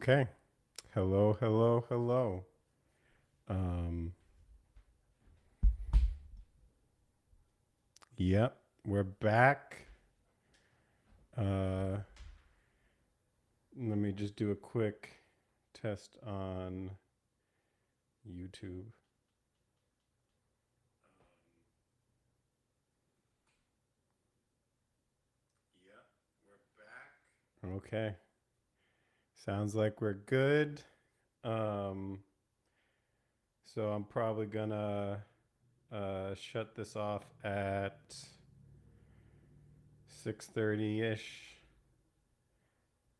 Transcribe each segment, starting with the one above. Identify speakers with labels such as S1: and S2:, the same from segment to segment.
S1: Okay. Hello, hello, hello. Um, yep, we're back. Uh, Let me just do a quick test on YouTube. Yep, we're back. Okay. Sounds like we're good. Um, so I'm probably gonna shut this off at 6:30 ish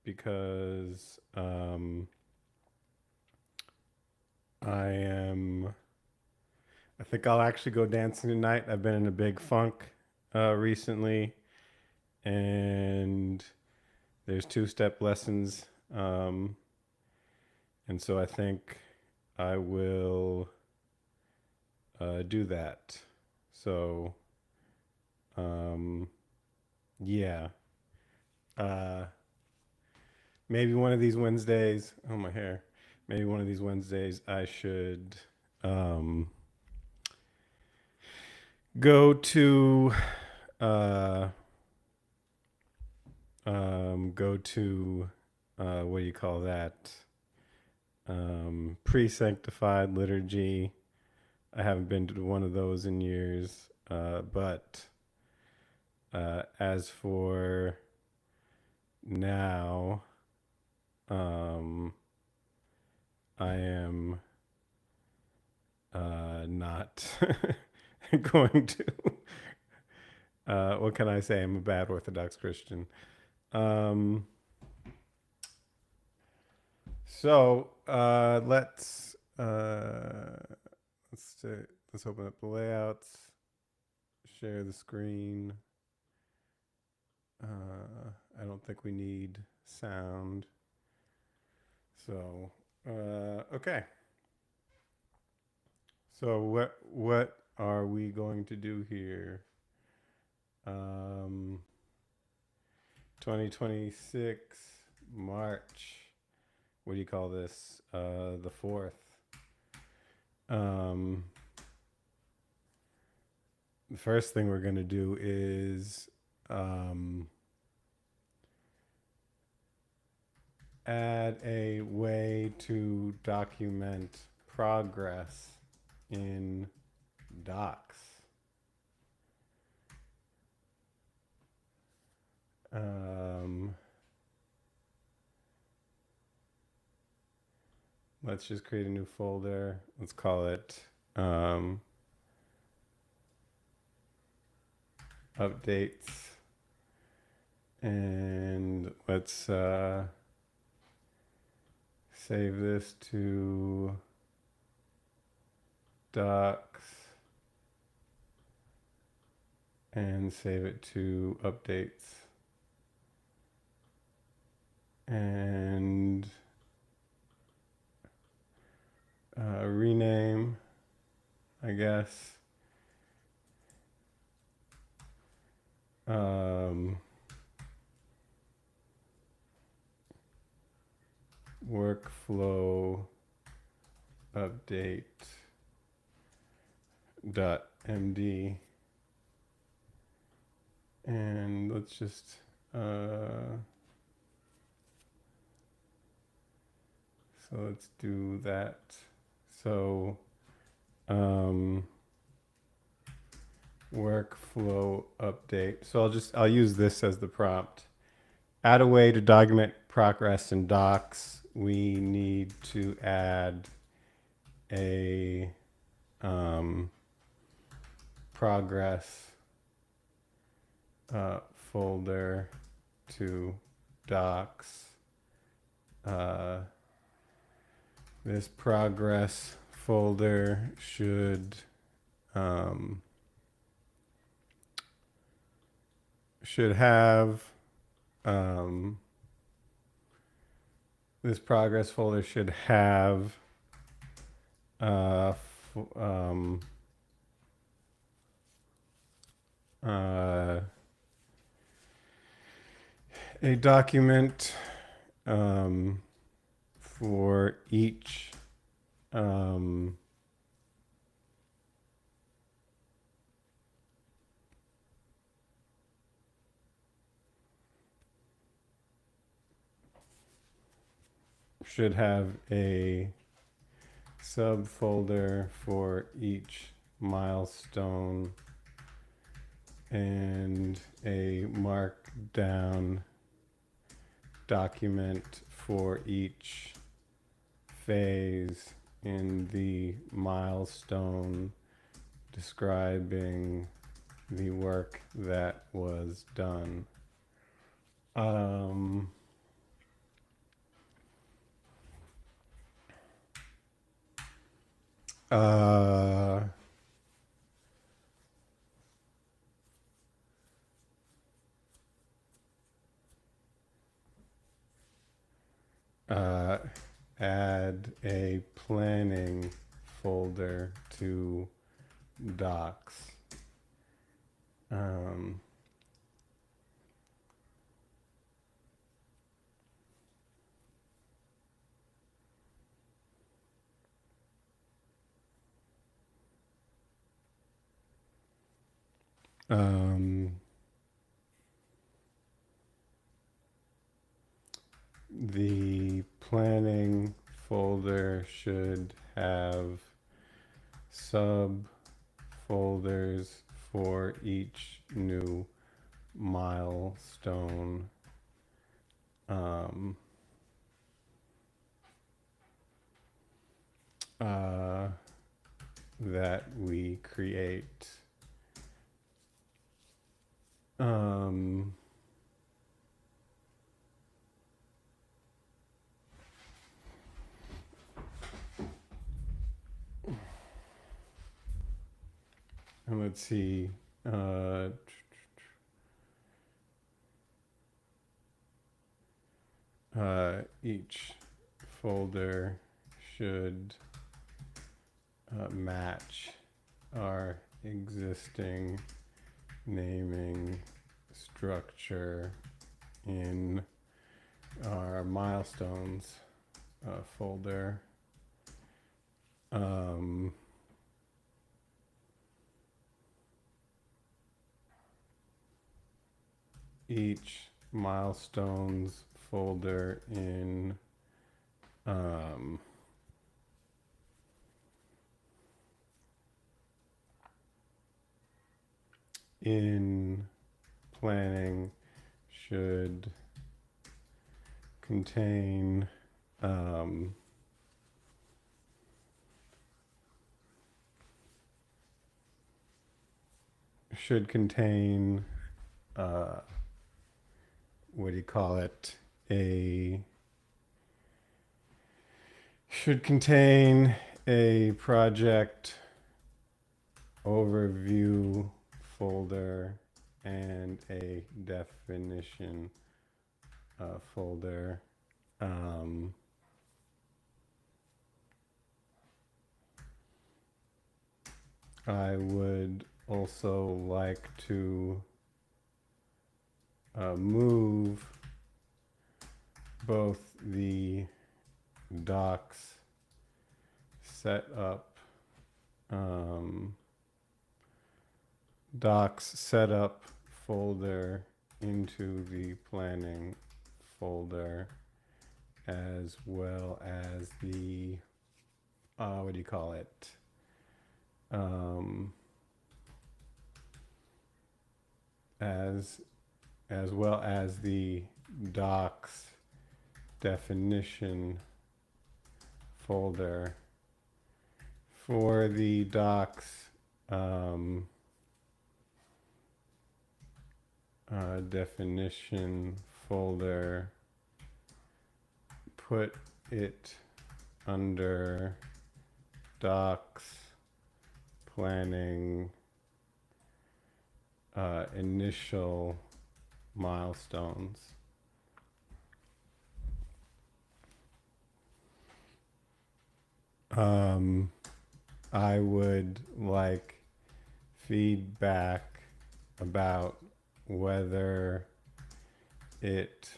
S1: because I am. I think I'll actually go dancing tonight. I've been in a big funk recently, and there's two-step lessons, um, and so I think I will do that. So, um, yeah, uh, maybe one of these Wednesdays. Oh, my hair. Maybe one of these Wednesdays I should um, go to uh, go to what do you call that? Pre-sanctified liturgy. I haven't been to one of those in years. But as for now, um, I am not going to. What can I say? I'm a bad Orthodox Christian. Um, so let's let's open up the layouts, share the screen. I don't think we need sound. So okay. So what are we going to do here? Um, 2026 March. What do you call this? The 4th. Um, the first thing we're going to do is add a way to document progress in docs. Um, let's just create a new folder. Let's call it updates. And let's save this to docs and save it to updates. And rename, I guess. Workflow update .md, and let's just so let's do that. So workflow update. So I'll use this as the prompt. Add a way to document progress in docs. We need to add a progress folder to docs. This progress folder should have this progress folder should have uh, f- um, uh, a document for each should have a subfolder for each milestone and a markdown document for each phase in the milestone describing the work that was done. Add a planning folder to docs. The planning folder should have subfolders for each new milestone. That we create. And let's see. Each folder should match our existing naming structure in our milestones folder. Each milestones folder in planning should contain what do you call it? Should contain a project overview folder and a definition folder. I would also like to move both the docs setup folder into the planning folder, as well as the what do you call it? As well as the docs definition folder. For the docs definition folder, put it under docs planning initial milestones. I would like feedback about whether it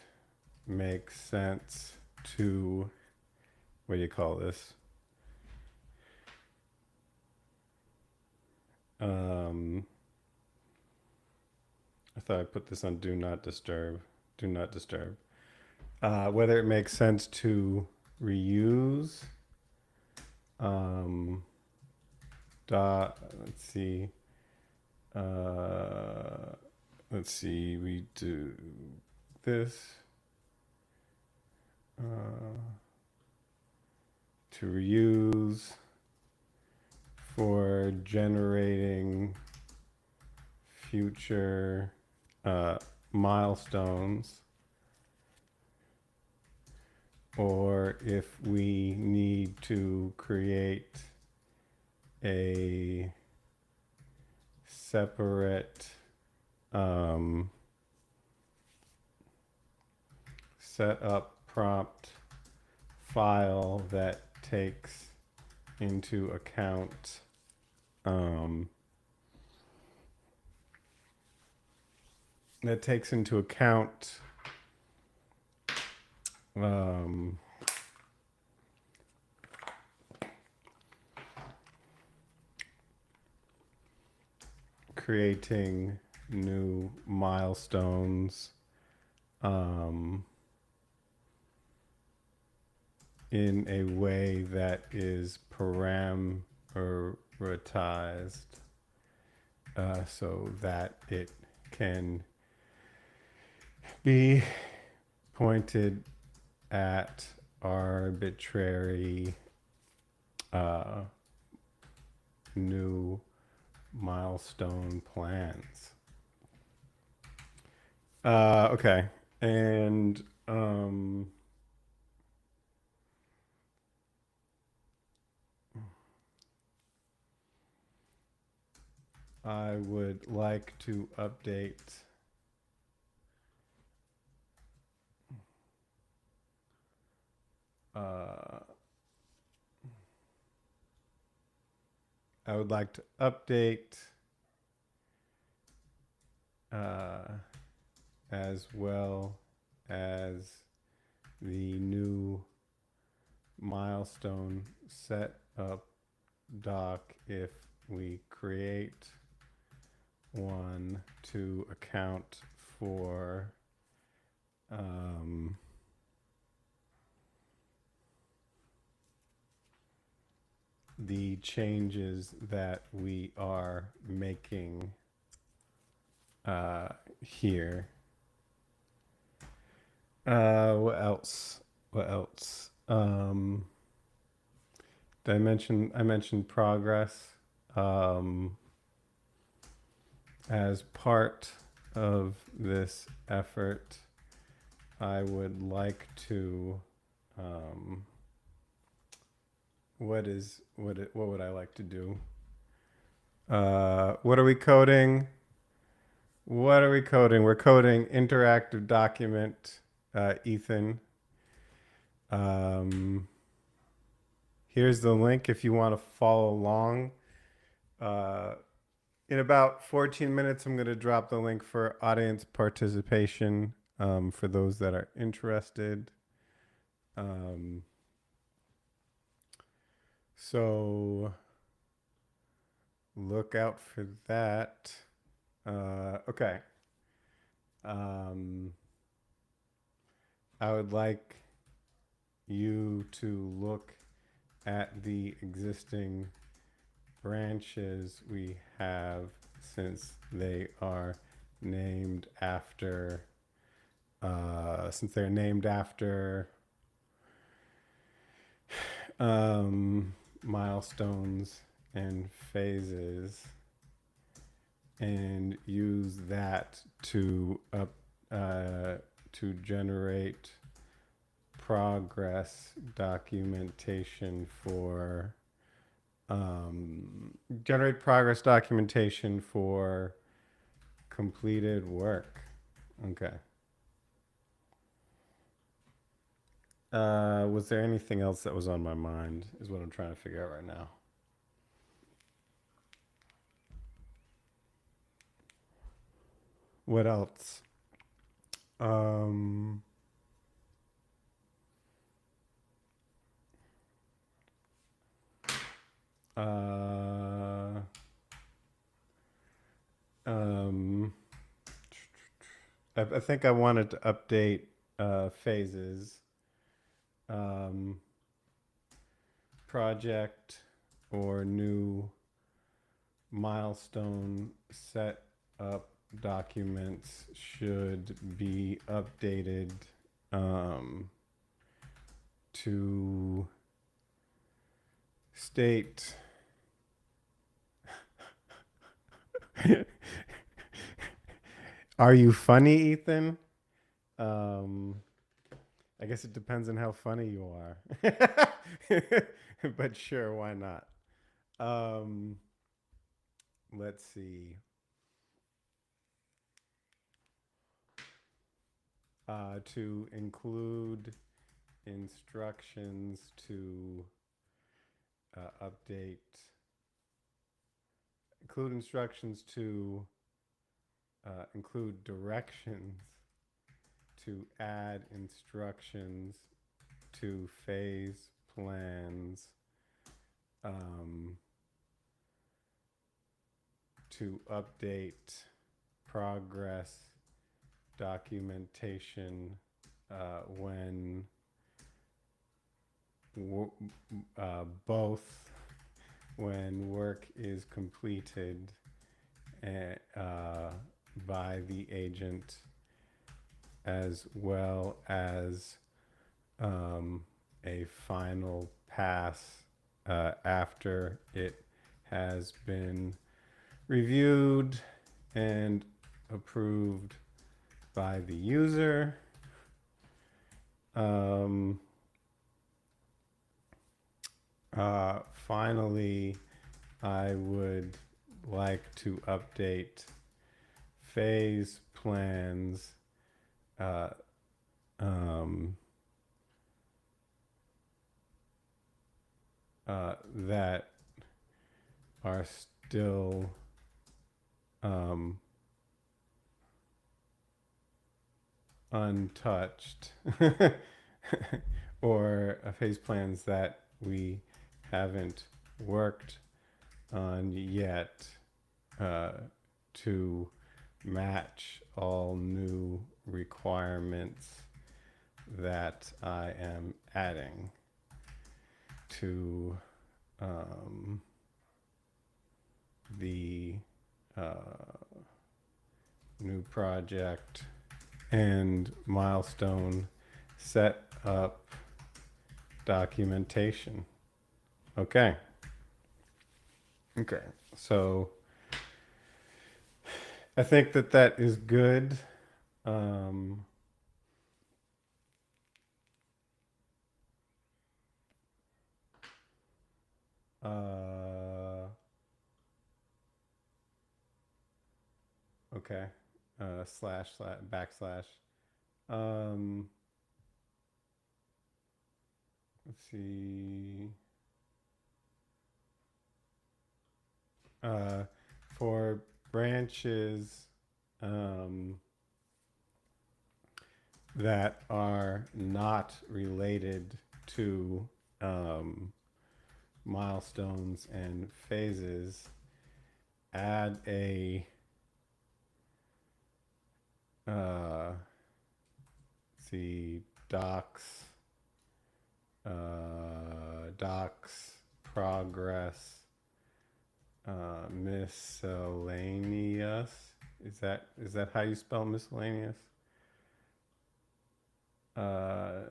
S1: makes sense to what do you call this? I thought I put this on do not disturb. Do not disturb. Whether it makes sense to reuse. Let's see. Let's see. We do this to reuse for generating future milestones, or if we need to create a separate setup prompt file that takes into account creating new milestones in a way that is parameterized so that it can be pointed at arbitrary new milestone plans. Okay, and I would like to update I would like to update as well as the new milestone setup doc if we create one to account for the changes that we are making here. What else? What else? Did I mentioned progress. As part of this effort, I would like to what would I like to do? What are we coding? What are we coding? We're coding interactive document, Ethan. Here's the link if you want to follow along. In about 14 minutes, I'm going to drop the link for audience participation for those that are interested. So look out for that. Okay. I would like you to look at the existing branches we have since they are named after milestones and phases, and use that to generate progress documentation for completed work. Okay. Was there anything else that was on my mind is what I'm trying to figure out right now. What else? Uh, um, I think I wanted to update phases. Um, project or new milestone set up documents should be updated to state are you funny, Ethan? Um, I guess it depends on how funny you are. But sure, why not? Um, let's see. To include instructions to update, include instructions to include directions to add instructions to phase plans um, to update progress documentation when both when work is completed by the agent as well as a final pass after it has been reviewed and approved by the user. Finally, I would like to update phase plans that are still untouched or phase plans that we haven't worked on yet to match all new requirements that I am adding to the new project and milestone set up documentation. Okay. Okay. So I think that that is good. Um, uh, okay. Slash backslash. Um, let's see. Uh, for branches that are not related to milestones and phases, add a see docs docs progress miscellaneous. Is that how you spell miscellaneous? Uh,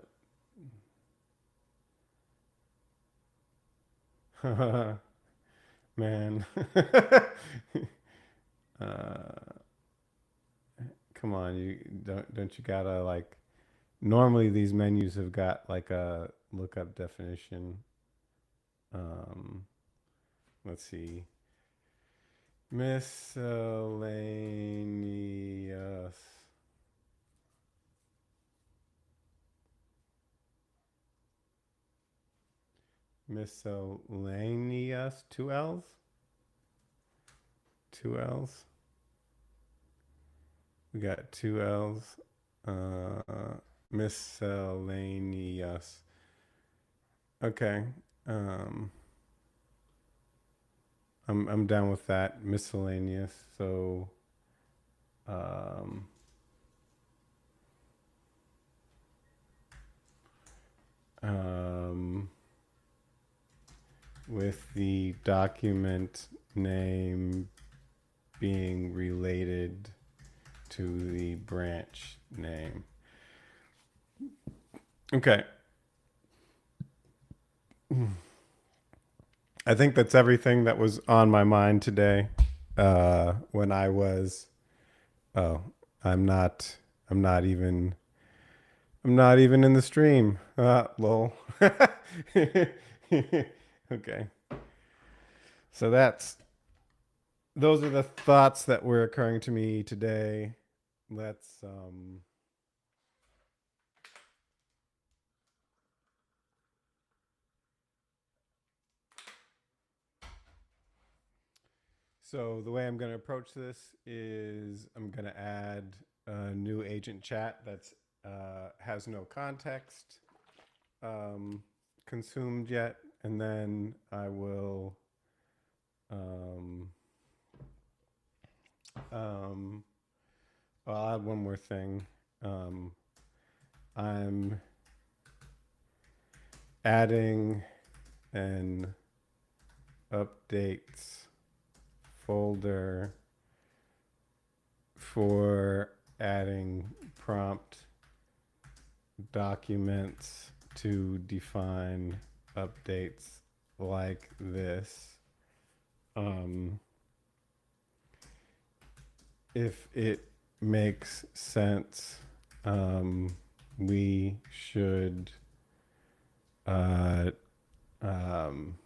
S1: man. uh, come on, you don't you gotta like normally these menus have got like a lookup definition. Um, let's see. Miscellaneous. Miscellaneous. Two L's? Two L's. We got two L's. Miscellaneous. Okay. Um, I'm down with that. Miscellaneous. So um, um, with the document name being related to the branch name. Okay. I think that's everything that was on my mind today. When I was, oh, I'm not, I'm not even, I'm not even in the stream. Lol. Okay. So those are the thoughts that were occurring to me today. Let's, so the way I'm going to approach this is I'm going to add a new agent chat that's has no context consumed yet, and then I will um, um, I'll add one more thing. Um, I'm adding an updates folder for adding prompt documents to define updates like this. If it makes sense, we should uh, um,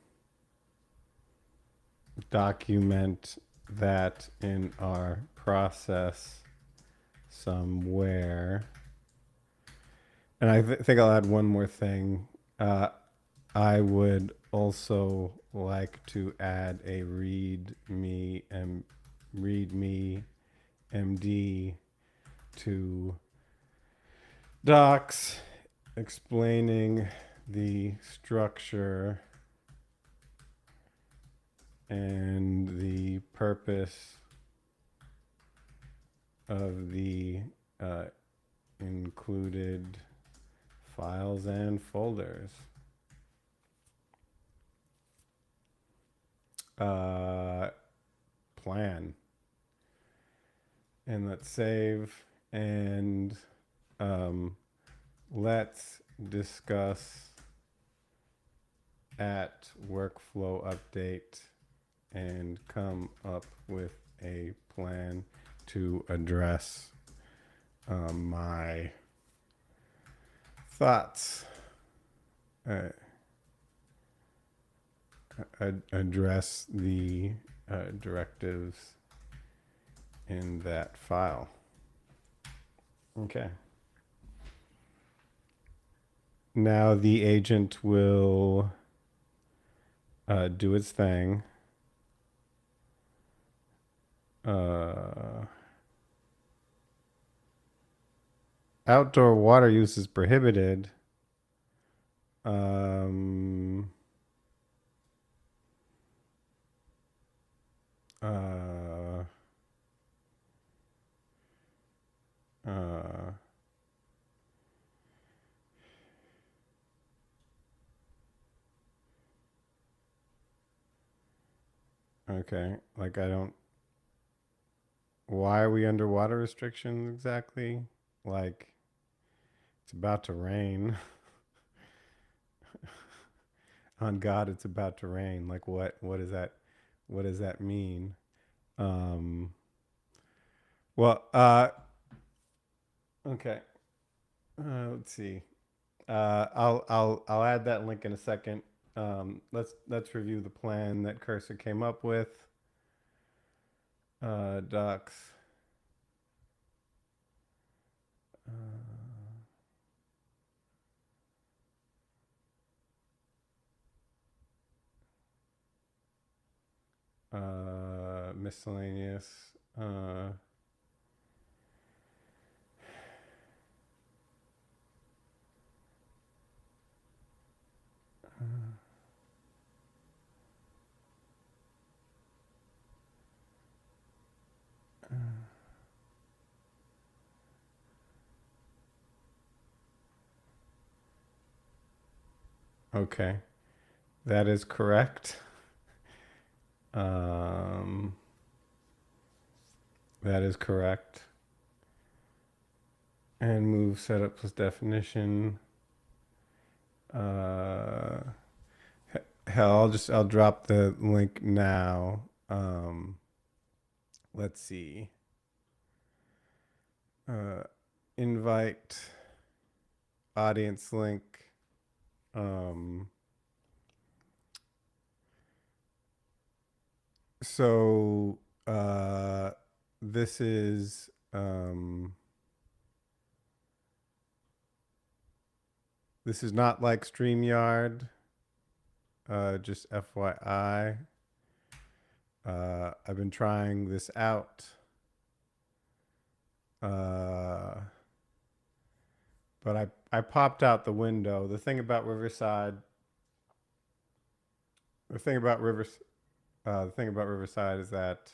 S1: document that in our process somewhere. And I think I'll add one more thing. I would also like to add a readme MD to docs explaining the structure and the purpose of the included files and folders. Plan. And let's save, and let's discuss at workflow update and come up with a plan to address my thoughts, address the directives in that file. Okay. Now the agent will do its thing. Outdoor water use is prohibited. Um, uh, uh, okay. Like, I don't. Why are we under water restrictions exactly? Like, it's about to rain. On God, it's about to rain. Like, what is that? What does that mean? Um, well, okay. Let's see. I'll add that link in a second. Let's review the plan that Cursor came up with. Docs. Miscellaneous. Uh, Okay, that is correct. Um, that is correct. And move setup plus definition. Uh, hell, I'll drop the link now. Let's see. Uh, invite audience link. Um, so this is this is not like StreamYard. Just FYI. I've been trying this out. But I popped out the window. The thing about Riverside, the thing about Rivers, the thing about Riverside is that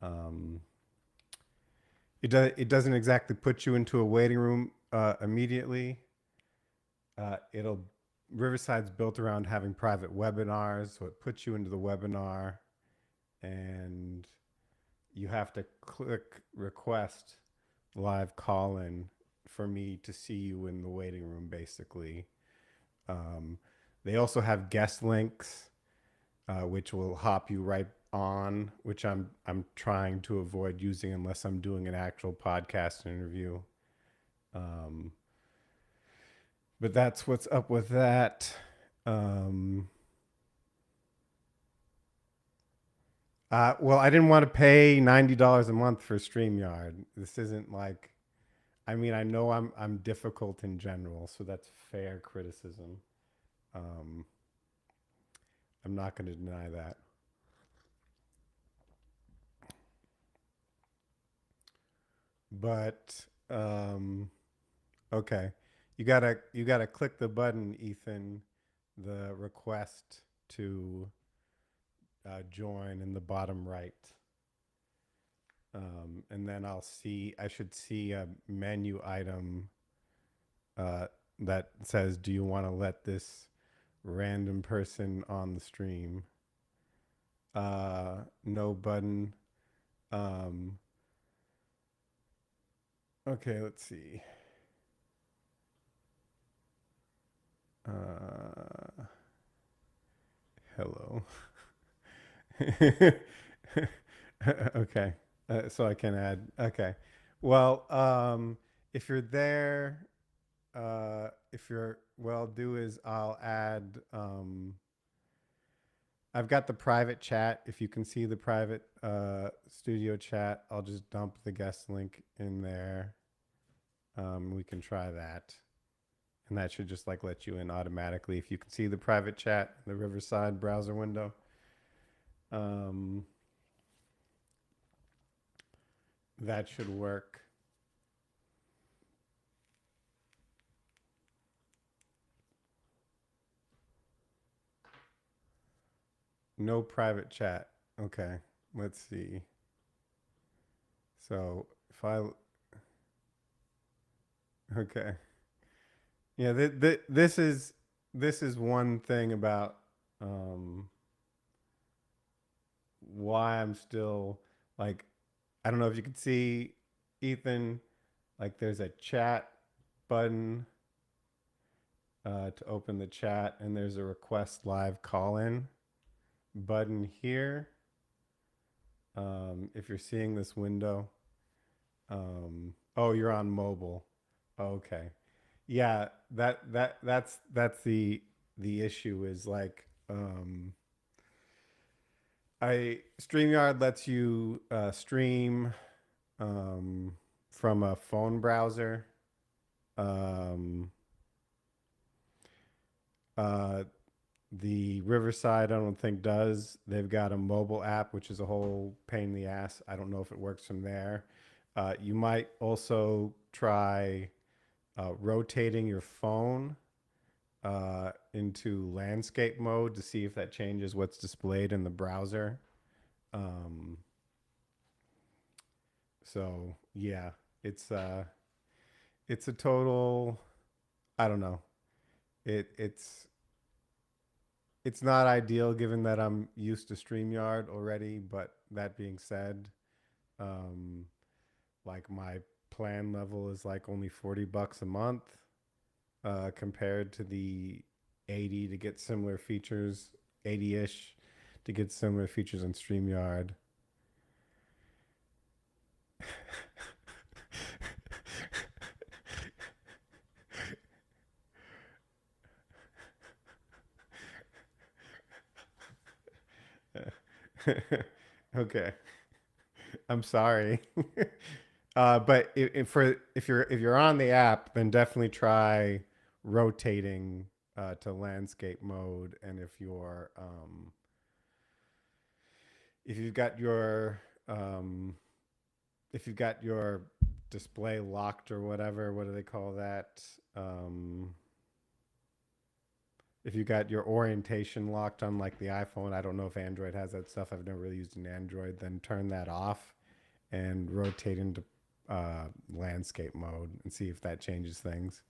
S1: um, it doesn't exactly put you into a waiting room immediately. It'll Riverside's built around having private webinars, so it puts you into the webinar, and you have to click request live call in for me to see you in the waiting room, basically. Um, they also have guest links, which will hop you right on, which I'm trying to avoid using unless I'm doing an actual podcast interview. Um, but that's what's up with that. Um, well, I didn't want to pay $90 a month for StreamYard. This isn't like, I mean, I know I'm difficult in general, so that's fair criticism. Um, I'm not going to deny that. But okay, you gotta click the button, Ethan, the request to join in the bottom right, and then I should see a menu item uh, that says, "Do you want to let this random person on the stream?" No button. Um, okay, let's see. Uh, hello. Okay. So I can add. Okay. Well, if you're there, if you're well, do is I'll add. I've got the private chat. If you can see the private studio chat, I'll just dump the guest link in there. We can try that, and that should just like let you in automatically if you can see the private chat in the Riverside browser window. Um, that should work. No private chat. Okay, let's see. So if I, okay, yeah, this is one thing about um, why I'm still like, I don't know if you can see, Ethan, like there's a chat button to open the chat, and there's a request live call in button here. If you're seeing this window, oh, you're on mobile. Okay. Yeah, that's the issue is like I StreamYard lets you stream um from a phone browser. Um uh the Riverside I don't think does. They've got a mobile app which is a whole pain in the ass. I don't know if it works from there. You might also try rotating your phone into landscape mode to see if that changes what's displayed in the browser. Um, So yeah, it's uh it's a total, I don't know. It's not ideal given that I'm used to StreamYard already, but that being said, um like my plan level is like only $40 a month compared to the 80 to get similar features, 80-ish to get similar features on StreamYard. Okay. I'm sorry. But if you're on the app, then definitely try rotating to landscape mode. And if you've got your um, if you've got your display locked or whatever, what do they call that? If you got your orientation locked on like the iPhone, I don't know if Android has that stuff. I've never really used an Android. Then turn that off and rotate into landscape mode and see if that changes things.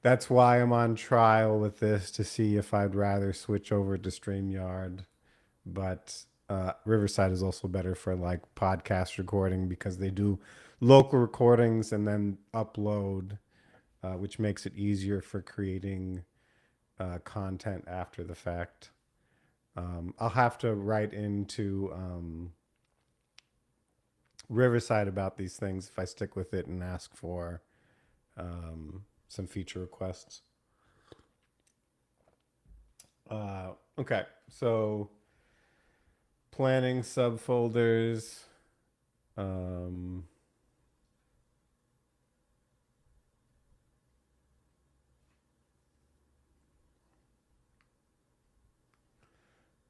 S1: That's why I'm on trial with this to see if I'd rather switch over to StreamYard. But Riverside is also better for like podcast recording because they do local recordings and then upload, which makes it easier for creating content after the fact. I'll have to write into Riverside about these things if I stick with it and ask for some feature requests. Okay, so planning subfolders. Um,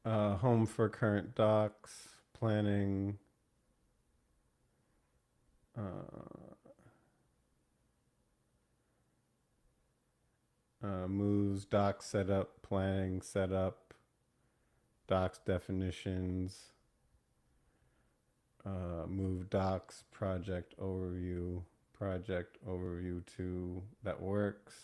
S1: home for current docs, planning. Moves, docs setup, planning setup, docs definitions, move docs, project overview to that works.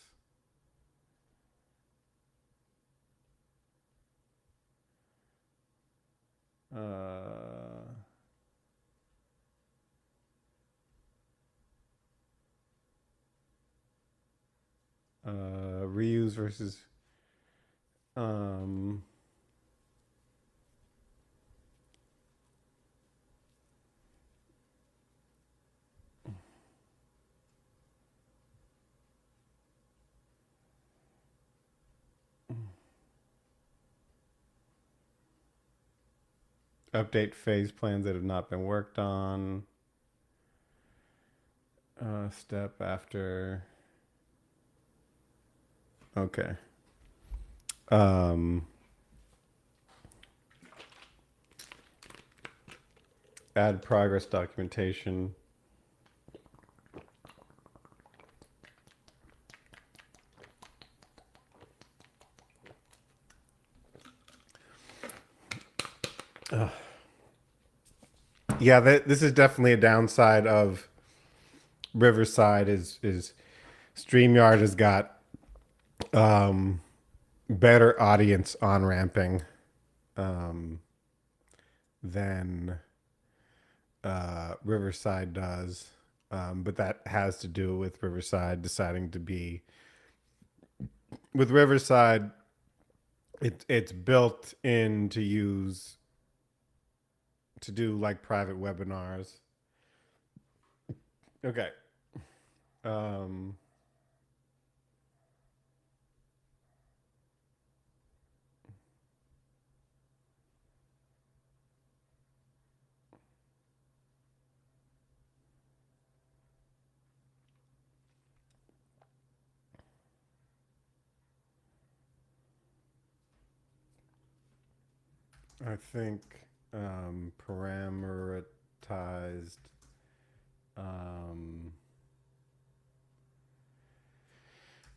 S1: Uh, reuse versus um, update phase plans that have not been worked on. Step after. Okay. Um, add progress documentation. Yeah, this is definitely a downside of Riverside is StreamYard has got better audience on ramping than Riverside does. But that has to do with Riverside deciding to be with Riverside. It's built in to use to do like private webinars. Okay. Um, I think parameterized um,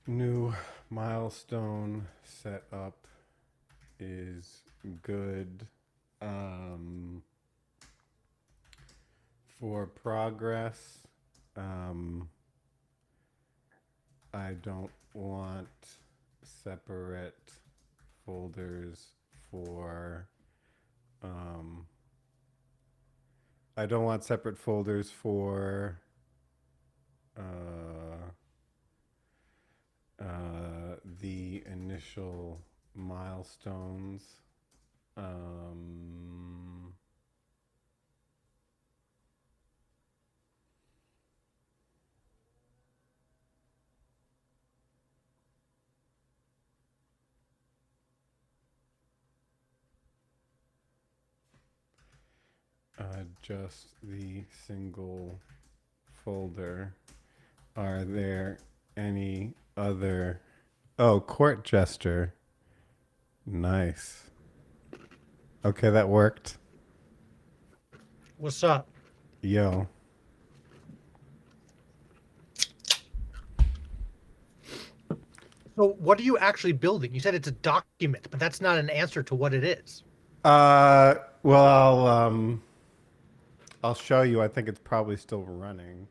S1: new milestone setup is good For progress, um, I don't want separate folders for um, I don't want separate folders for uh, the initial milestones. Um, just the single folder. Are there any other? Oh, court jester. Nice. Okay, that worked.
S2: What's up?
S1: Yo.
S2: So, what are you actually building? You said it's a document, but that's not an answer to what it is.
S1: Well, I'll show you. I think it's probably still running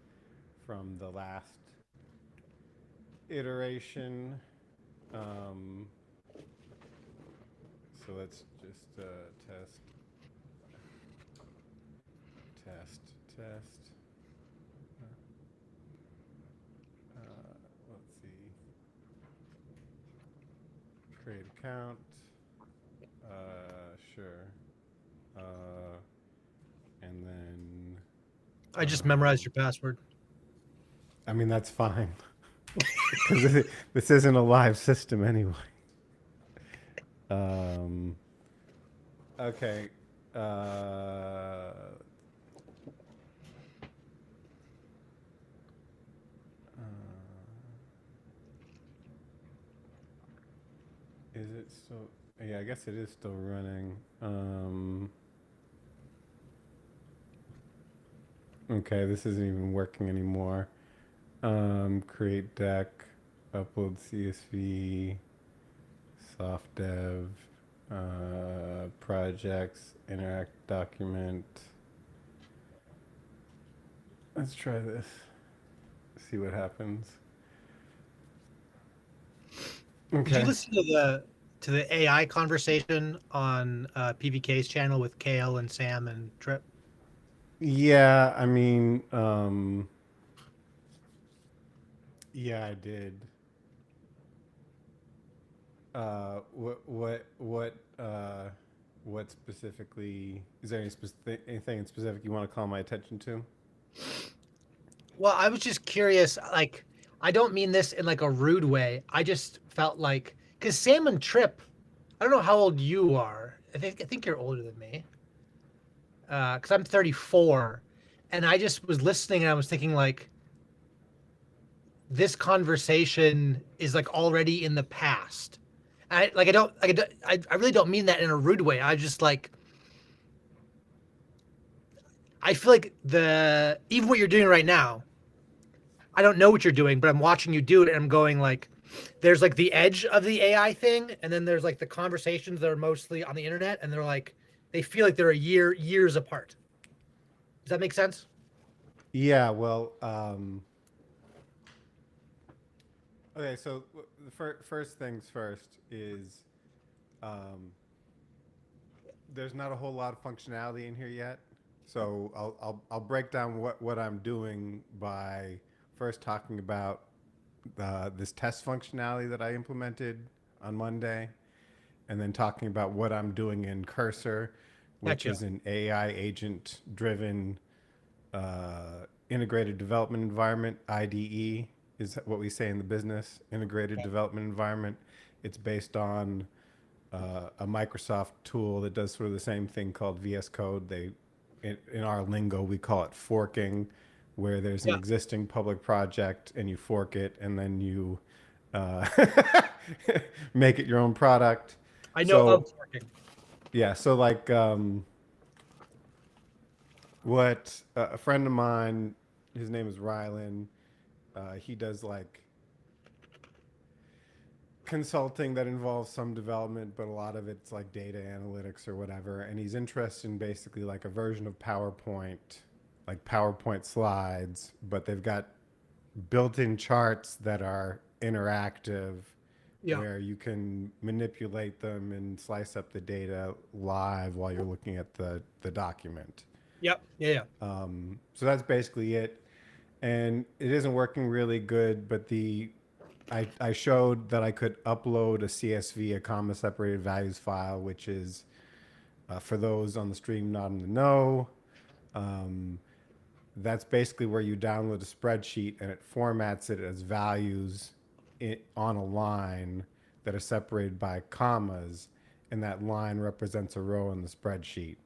S1: from the last iteration. Um, so let's just test, test, test. Let's see. Create account. Sure. Uh, and then,
S2: I just memorized
S1: um,
S2: your password.
S1: I mean, that's fine because this isn't a live system anyway. Um, okay. Uh, is it still? Yeah, I guess it is still running. Okay, this isn't even working anymore. Create deck, upload CSV, soft dev, projects, interact document. Let's try this. See what happens.
S2: Did you
S1: Okay.
S2: listen to the AI conversation on PVK's channel with Kale and Sam and Trip?
S1: Yeah, I mean, yeah, I did. What specifically? Is there anything in specific you want to call my attention to?
S2: Well, I was just curious. Like, I don't mean this in like a rude way. I just felt like because Sam and Trip, I don't know how old you are. I think you're older than me. Because I'm 34, and I just was listening and I was thinking like this conversation is like already in the past. I don't I really don't mean that in a rude way. I just like I feel like the even what you're doing right now, I don't know what you're doing, but I'm watching you do it and I'm going like there's like the edge of the AI thing and then there's like the conversations that are mostly on the internet and they're like they feel like they're years apart. Does that make sense?
S1: Yeah. Well. Okay. So the first things first is um, there's not a whole lot of functionality in here yet. So I'll break down what I'm doing by first talking about this test functionality that I implemented on Monday, and then talking about what I'm doing in Cursor,
S2: Heck
S1: which
S2: yeah.
S1: is an AI agent driven integrated development environment. IDE is what we say in the business, integrated development environment. It's based on a Microsoft tool that does sort of the same thing called VS Code. In our lingo, we call it forking, where there's an
S2: Yeah.
S1: existing public project and you fork it and then you uh, make it your own product.
S2: I know of
S1: So
S2: forking.
S1: yeah, so like what a friend of mine, his name is Rylan. He does like consulting that involves some development, but a lot of it's like data analytics or whatever. And he's interested in basically like a version of PowerPoint like PowerPoint slides, but they've got built-in charts that are interactive
S2: Yeah.
S1: where you can manipulate them and slice up the data live while you're looking at the document.
S2: Yep. Yeah. Yeah.
S1: So that's basically it. And it isn't working really good, but I showed that I could upload a CSV, a comma separated values file, which is for those on the stream not in the know. Um, that's basically where you download a spreadsheet and it formats it as values on a line that are separated by commas, and that line represents a row in the spreadsheet.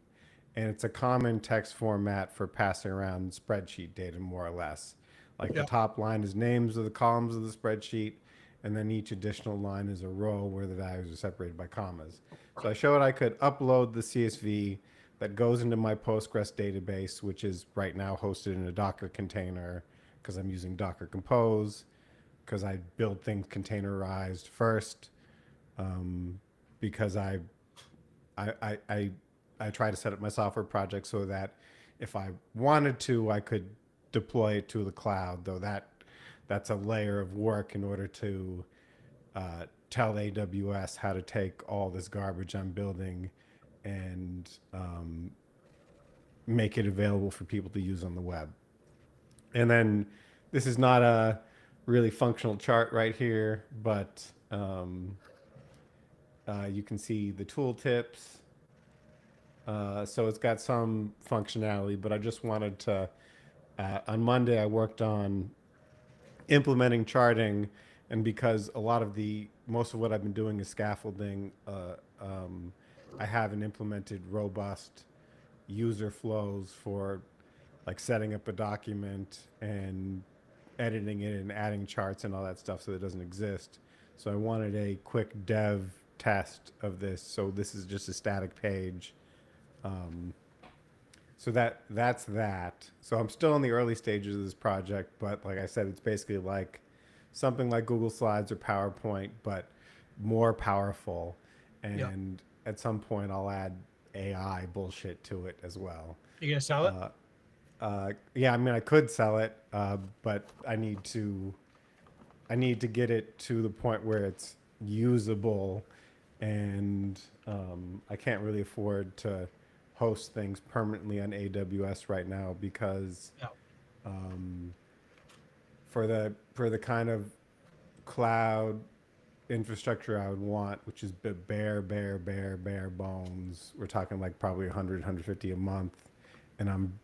S1: And it's a common text format for passing around spreadsheet data, more or less. Like the
S2: Yeah.
S1: top line is names of the columns of the spreadsheet, and then each additional line is a row where the values are separated by commas. So I showed I could upload the CSV that goes into my Postgres database, which is right now hosted in a Docker container because I'm using Docker Compose, because I build things containerized first, because I, I, I, I try to set up my software project so that if I wanted to, I could deploy it to the cloud, though that's a layer of work in order to tell AWS how to take all this garbage I'm building and make it available for people to use on the web. And then this is not a really functional chart right here, but you can see the tooltips. So it's got some functionality, but I just wanted to, on Monday, I worked on implementing charting. And because most of what I've been doing is scaffolding, I haven't implemented robust user flows for like setting up a document and editing it and adding charts and all that stuff, so it doesn't exist. So I wanted a quick dev test of this. So this is just a static page. So that's that. So I'm still in the early stages of this project, but like I said, it's basically like something like Google Slides or PowerPoint, but more powerful.
S2: Yeah.
S1: And at some point, I'll add AI bullshit to it as well.
S2: You gonna sell it?
S1: Yeah, I mean, I could sell it, but I need to get it to the point where it's usable, and I can't really afford to host things permanently on AWS right now because
S2: Yeah.
S1: for the kind of cloud infrastructure I would want, which is bare bones, we're talking like probably 100, 150 a month, and I'm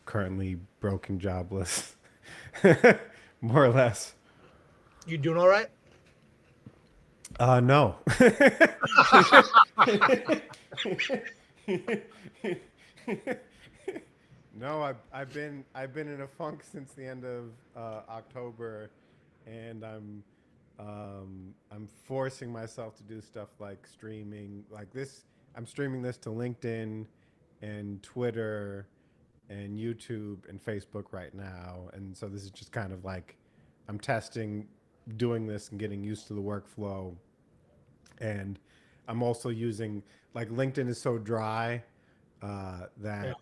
S1: currently broke and jobless, more or less.
S2: You doing all right?
S1: No. No, I've been in a funk since the end of October, and I'm forcing myself to do stuff like streaming, like this. I'm streaming this to LinkedIn and Twitter and YouTube and Facebook right now, and so this is just kind of like I'm testing doing this and getting used to the workflow. And I'm also using, like, LinkedIn is so dry
S2: Yeah.
S1: that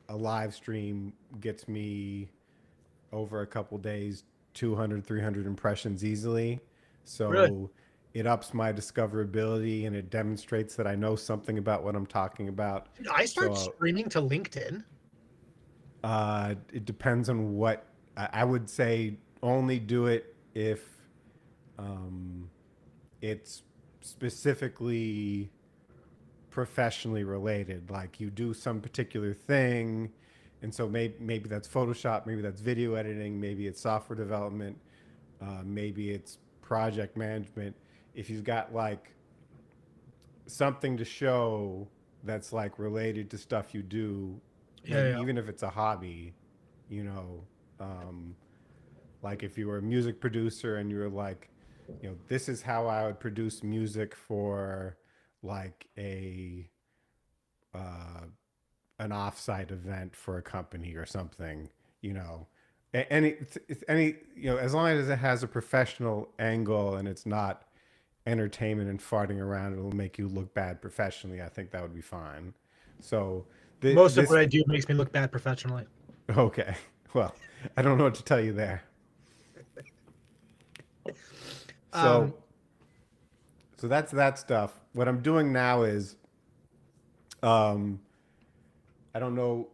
S1: a live stream gets me over a couple days 200, 300 impressions easily.
S2: Really?
S1: So it ups my discoverability and it demonstrates that I know something about what I'm talking about.
S2: Did I start
S1: So
S2: streaming to LinkedIn?
S1: it depends on what I would say. Only do it if it's specifically professionally related, like you do some particular thing, and so maybe that's Photoshop, maybe that's video editing, maybe it's software development, maybe it's project management. If you've got like something to show that's like related to stuff you do,
S2: Yeah.
S1: maybe
S2: Yeah.
S1: even if it's a hobby, you know, um, like if you were a music producer and you were like, this is how I would produce music for like uh, an offsite event for a company or something, you know, any as long as it has a professional angle and it's not entertainment and farting around, it'll make you look bad professionally. I think that would be fine. So
S2: Most of
S1: this
S2: what I do makes me look bad professionally.
S1: Okay. Well, I don't know what to tell you there.
S2: Um,
S1: So, so that's that stuff. What I'm doing now is, um, I don't know,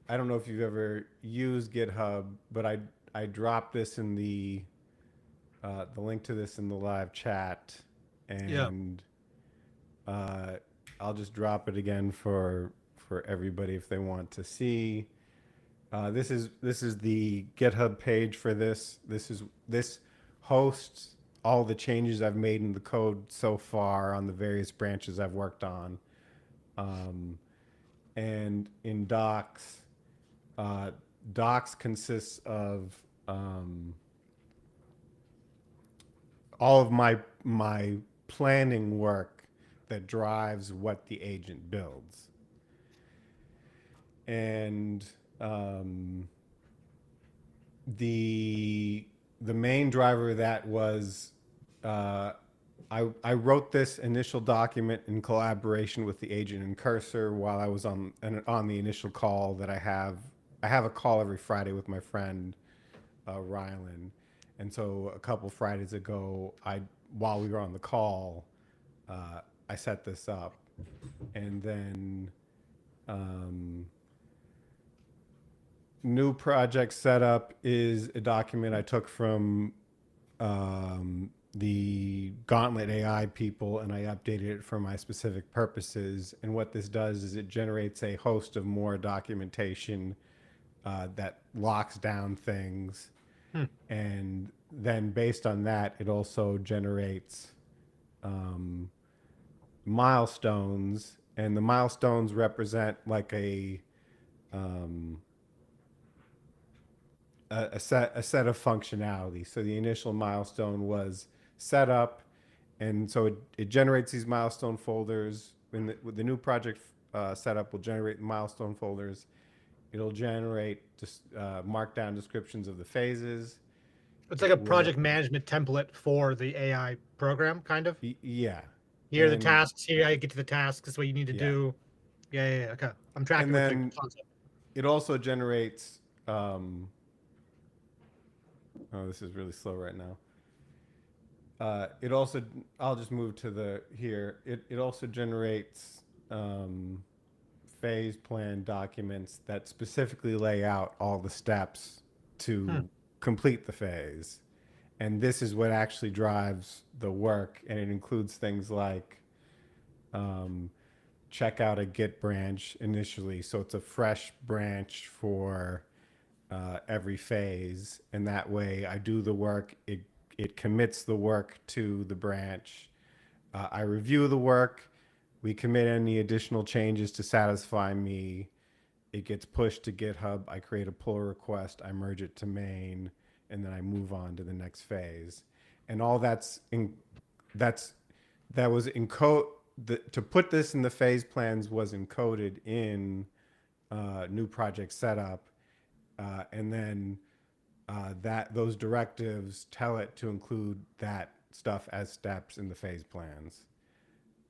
S1: I don't know if you've ever used GitHub, but I dropped this in the link to this in the live chat,
S2: yeah.
S1: and uh, I'll just drop it again for everybody if they want to see. This is the GitHub page for this. This hosts all the changes I've made in the code so far on the various branches I've worked on. Um, and in Docs, uh, Docs consists of um, all of my planning work that drives what the agent builds. And um, the the main driver of that was uh, I wrote this initial document in collaboration with the agent and Cursor while I was on the initial call that I have. I have a call every Friday with my friend Rylan, and so a couple Fridays ago, I while we were on the call, I set this up, and then um, new project setup is a document I took from the Gauntlet AI people, and I updated it for my specific purposes. And what this does is it generates a host of more documentation that locks down things,
S2: Hmm.
S1: and then based on that, it also generates um, milestones, and the milestones represent like um, a set of functionality. So the initial milestone was setup, and so it generates these milestone folders. With the new project setup, will generate milestone folders. It'll generate just markdown descriptions of the phases.
S2: It's like
S1: It
S2: a
S1: will,
S2: project management template for the AI program, kind of.
S1: yeah,
S2: Here are the
S1: and
S2: tasks. Here, how you get to the tasks. This is what you need to
S1: yeah,
S2: do. Yeah, yeah, yeah. Okay. I'm
S1: and
S2: tracking with the
S1: then
S2: concept.
S1: it also generates. Oh, this is really slow right now. It also, I'll just move to the here. It also generates um, phase plan documents that specifically lay out all the steps
S2: Hmm.
S1: to complete the phase. And this is what actually drives the work. And it includes things like um, check out a Git branch initially. So it's a fresh branch for every phase. And that way I do the work, it commits the work to the branch. I review the work. We commit any additional changes to satisfy me. It gets pushed to GitHub. I create a pull request. I merge it to main, and then I move on to the next phase. And all that's that was encode to put this in the phase plans was encoded in new project setup, and then that those directives tell it to include that stuff as steps in the phase plans.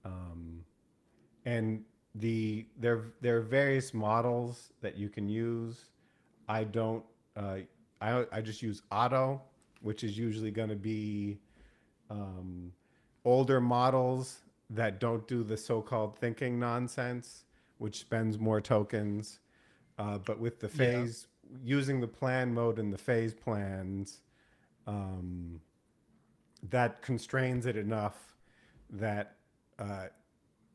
S1: Um, and there are various models that you can use. I don't. Uh, I just use Otto, which is usually going to be um, older models that don't do the so-called thinking nonsense, which spends more tokens. But with the
S2: Yeah.
S1: phase, using the plan mode in the phase plans, um, that constrains it enough that uh,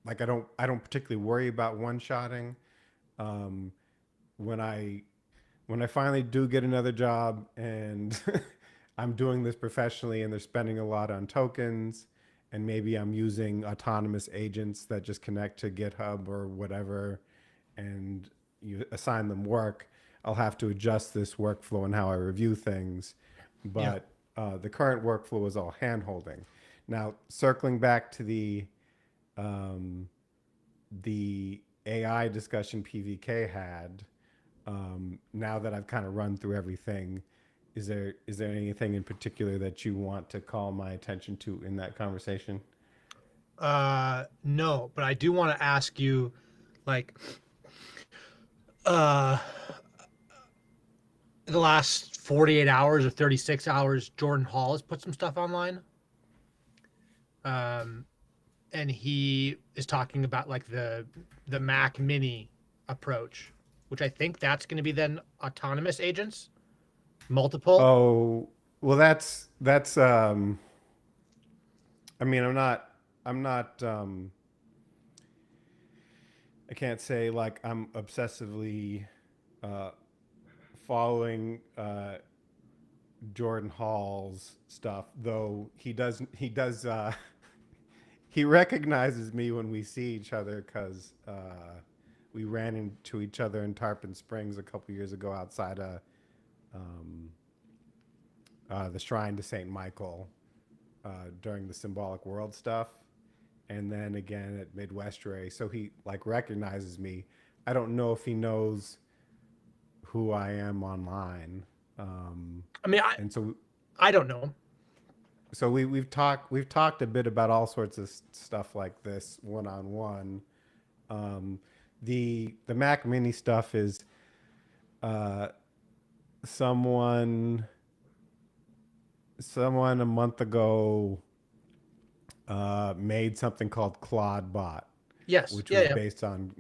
S1: like I don't particularly worry about one-shotting. Um, when I finally do get another job and I'm doing this professionally and they're spending a lot on tokens, and maybe I'm using autonomous agents that just connect to GitHub or whatever, and you assign them work, I'll have to adjust this workflow and how I review things.
S2: Yeah.
S1: But the current workflow is all hand holding. Now, circling back to um, the AI discussion PVK had, now that I've kind of run through everything, is there anything in particular that you want to call my attention to in that conversation?
S2: No, but I do want to ask you, like, uh, the last 48 hours or 36 hours, Jordan Hall has put some stuff online. Um, and he is talking about like the Mac Mini approach, which I think that's going to be then autonomous agents, multiple.
S1: Oh, well, I mean, I'm not, I can't say like I'm obsessively uh, following Jordan Hall's stuff, though he recognizes me when we see each other because we ran into each other in Tarpon Springs a couple years ago outside um, the Shrine to Saint Michael during the Symbolic World stuff, and then again at Midwestray. So he like recognizes me. I don't know if he knows who I am online,
S2: I mean, I
S1: and so
S2: I don't know.
S1: we've talked a bit about all sorts of stuff like this one on one. Um, the Mac Mini stuff is uh, someone someone a month ago made something called Claude Bot,
S2: Yes,
S1: which
S2: yeah,
S1: was
S2: yeah.
S1: based on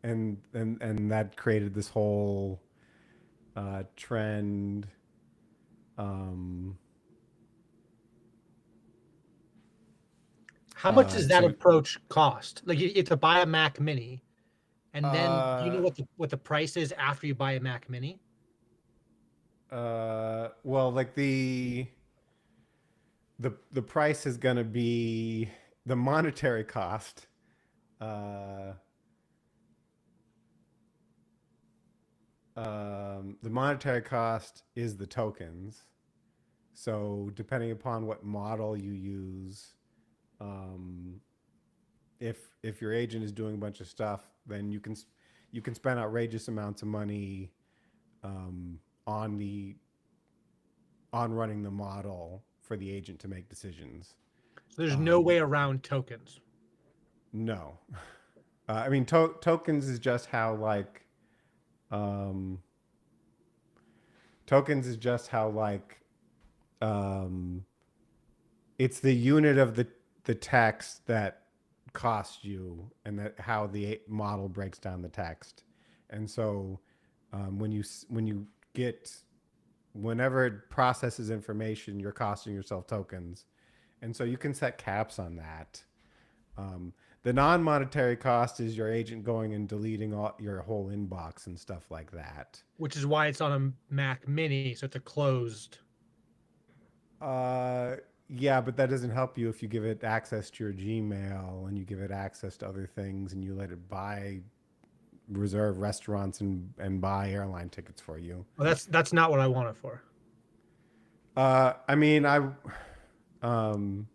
S1: and that created this whole trend. Um,
S2: How much does that
S1: to
S2: approach cost? Like you have to buy a Mac Mini, and then do you know
S1: uh,
S2: what the price is after you buy a Mac Mini?
S1: well, like the price is going to be the monetary cost. Uh, the monetary cost is the tokens. So depending upon what model you use, um, if your agent is doing a bunch of stuff, then you can spend outrageous amounts of money um, on the on running the model for the agent to make decisions.
S2: So there's no
S1: Um,
S2: way around tokens.
S1: no, I mean tokens is just how um, tokens is just how um, it's the unit of the text that costs you, and that how the model breaks down the text. And so when you get whenever it processes information, you're costing yourself tokens, and so you can set caps on that. Um, the non-monetary cost is your agent going and deleting all your whole inbox and stuff like that.
S2: Which is why it's on a Mac Mini, so it's a closed.
S1: Uh, yeah, but that doesn't help you if you give it access to your Gmail and you give it access to other things and you let it buy reserve restaurants and buy airline tickets for you.
S2: Well, that's not what I want it for.
S1: I mean, um,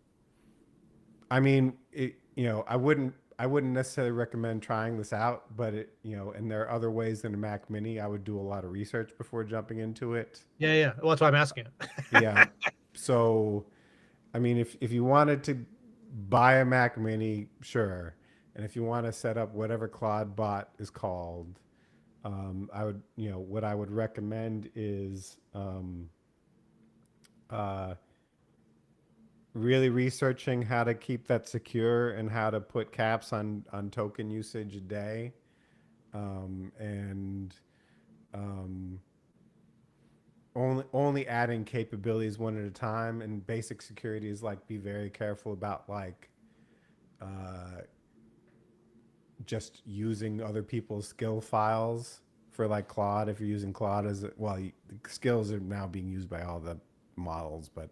S1: I mean, you know, I wouldn't necessarily recommend trying this out, but you know, and there are other ways than a Mac Mini. I would do a lot of research before jumping into it.
S2: Yeah, yeah. Well, that's why I'm asking it.
S1: Yeah. So, I mean, if you wanted to buy a Mac Mini, sure. And if you want to set up whatever Claude Bot is called, I would, you know, what I would recommend is uh, really researching how to keep that secure and how to put caps on token usage a day, and um, only adding capabilities one at a time. And basic security is like be very careful about like uh, just using other people's skill files for like Claude. If you're using Claude as well, skills are now being used by all the models, but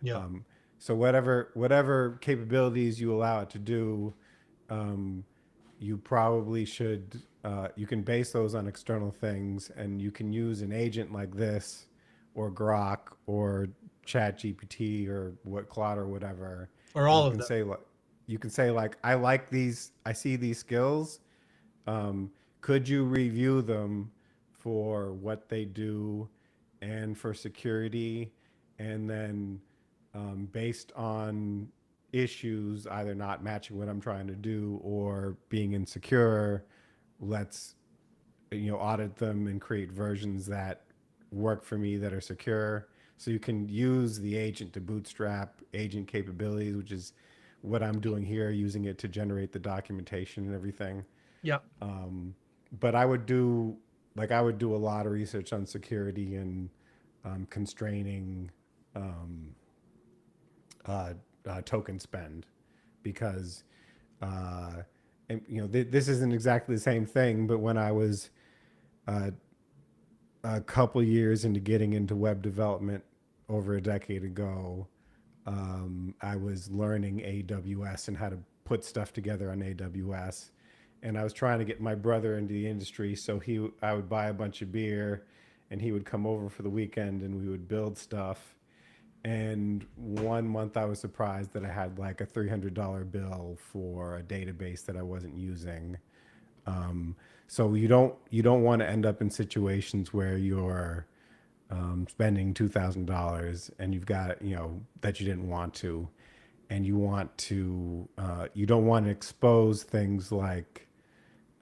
S2: Yeah.
S1: um, so whatever capabilities you allow it to do, um, you probably should. You can base those on external things, and you can use an agent like this, or Grok, or Chat GPT, or what Claude or whatever,
S2: Or
S1: and
S2: all of them.
S1: you can say like, I like these, I see these skills. Could you review them for what they do and for security, and then based on issues either not matching what I'm trying to do or being insecure, let's, you know, audit them and create versions that work for me that are secure. So you can use the agent to bootstrap agent capabilities, which is what I'm doing here, using it to generate the documentation and everything.
S2: Yeah.
S1: But I would do a lot of research on security and constraining um, token spend because uh, and, this isn't exactly the same thing. But when I was uh, a couple years into getting into web development over a decade ago, I was learning AWS and how to put stuff together on AWS. And I was trying to get my brother into the industry, so I would buy a bunch of beer, and he would come over for the weekend, and we would build stuff. And one month, I was surprised that I had like a $300 bill for a database that I wasn't using. So you don't want to end up in situations where you're spending $2,000 and you've got that you didn't want to, and you don't want to expose things like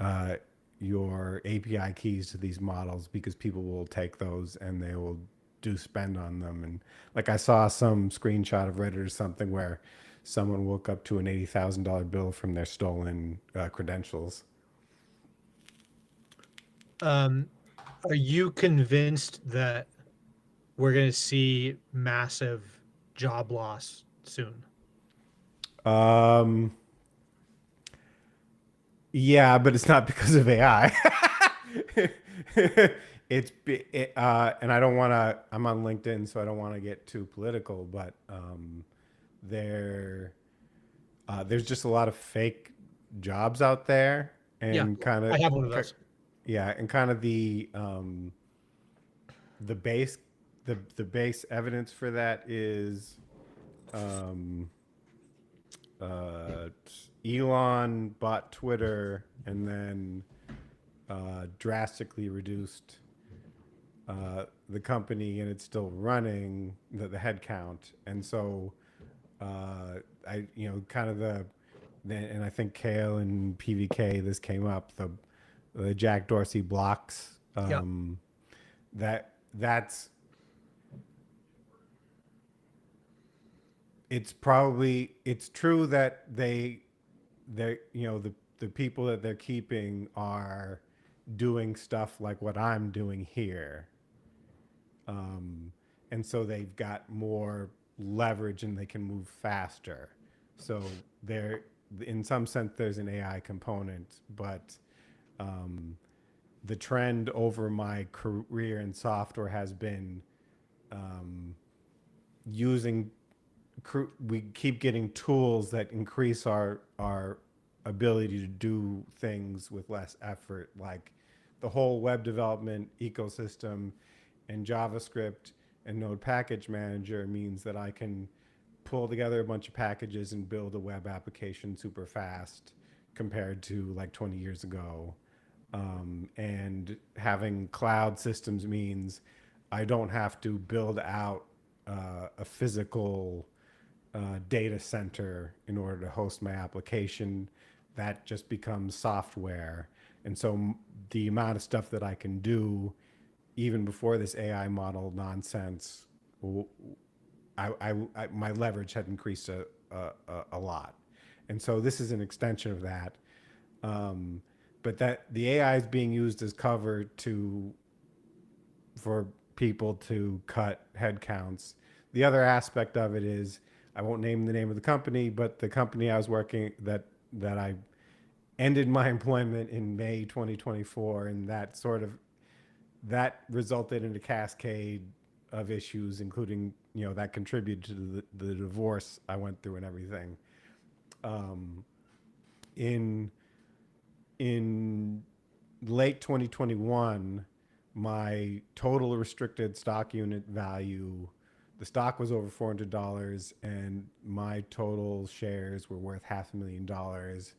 S1: uh, your API keys to these models, because people will take those and they will do spend on them. And like I saw some screenshot of Reddit or something where someone woke up to an $80,000 bill from their stolen credentials.
S2: Um, are you convinced that we're going to see massive job loss soon?
S1: Um, yeah, but it's not because of AI. And I don't want to. I'm on LinkedIn, so I don't want to get too political. But there, there's just a lot of fake jobs out there,
S2: Yeah,
S1: and kind of,
S2: I have one of those.
S1: yeah, and kind of the base the base evidence for that is um, uh, Elon bought Twitter and then drastically reduced the company, and it's still running the head count. And so kind of and I think Kale and PVK, this came up, the Jack Dorsey blocks,
S2: Yeah.
S1: that's it's true that the people that they're keeping are doing stuff like what I'm doing here. And so they've got more leverage and they can move faster. So there, in some sense, there's an AI component, but um, the trend over my career in software has been using we keep getting tools that increase our ability to do things with less effort, like the whole web development ecosystem and JavaScript and Node Package Manager means that I can pull together a bunch of packages and build a web application super fast compared to like 20 years ago. And having cloud systems means I don't have to build out a physical data center in order to host my application. That just becomes software. And so the amount of stuff that I can do, even before this AI model nonsense, my leverage had increased a lot. And so this is an extension of that. But that the AI is being used as cover for people to cut headcounts. The other aspect of it is, I won't name the name of the company, but the company I was working that I ended my employment in May 2024, and that resulted in a cascade of issues, including that contributed to the divorce I went through and everything. Um, in in late 2021, my total restricted stock unit value, the stock was over $400, and my total shares were worth $500,000.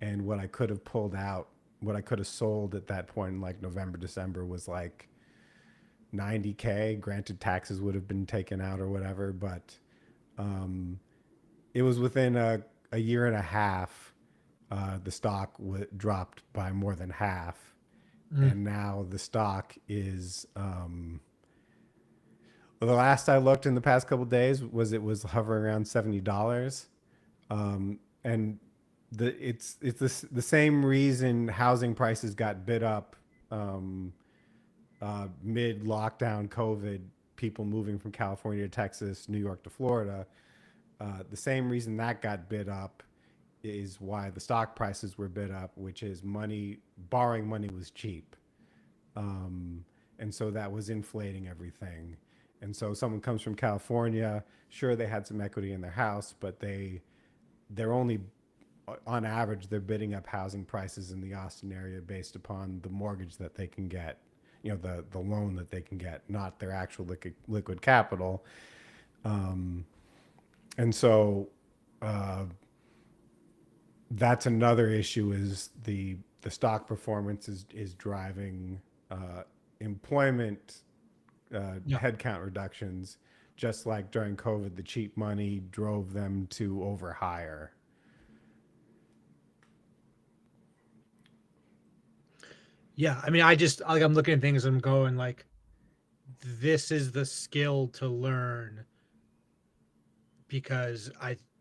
S1: And what I could have pulled out, what I could have sold at that point in like November, December, was like 90K. Granted, taxes would have been taken out or whatever, but it was within a year and a half. The stock dropped by more than half,
S2: Mm.
S1: and now the stock is The last I looked in the past couple days was it was hovering around $70. And the same reason housing prices got bid up mid lockdown COVID, people moving from California to Texas, New York to Florida. The same reason that got bid up is why the stock prices were bid up, which is money, borrowing money was cheap. And so that was inflating everything. And so someone comes from California, sure they had some equity in their house, but they're only on average they're bidding up housing prices in the Austin area based upon the mortgage that they can get, the loan that they can get, not their actual liquid capital. And so that's another issue is the stock performance is driving employment
S2: Yeah.
S1: headcount reductions, just like during COVID, the cheap money drove them to overhire.
S2: Yeah. I mean, I just like I'm looking at things and I'm going like, this is the skill to learn because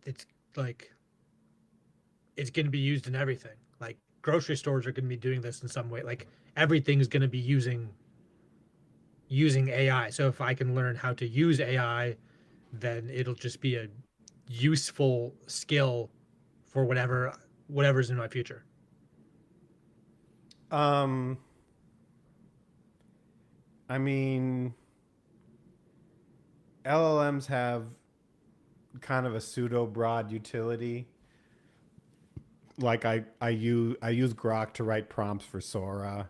S2: it's like it's going to be used in everything. Like grocery stores are going to be doing this in some way. Like everything's going to be using AI. So if I can learn how to use AI, then it'll just be a useful skill for whatever's in my future.
S1: Um, I mean, LLMs have kind of a pseudo broad utility. Like I use Grok to write prompts for Sora.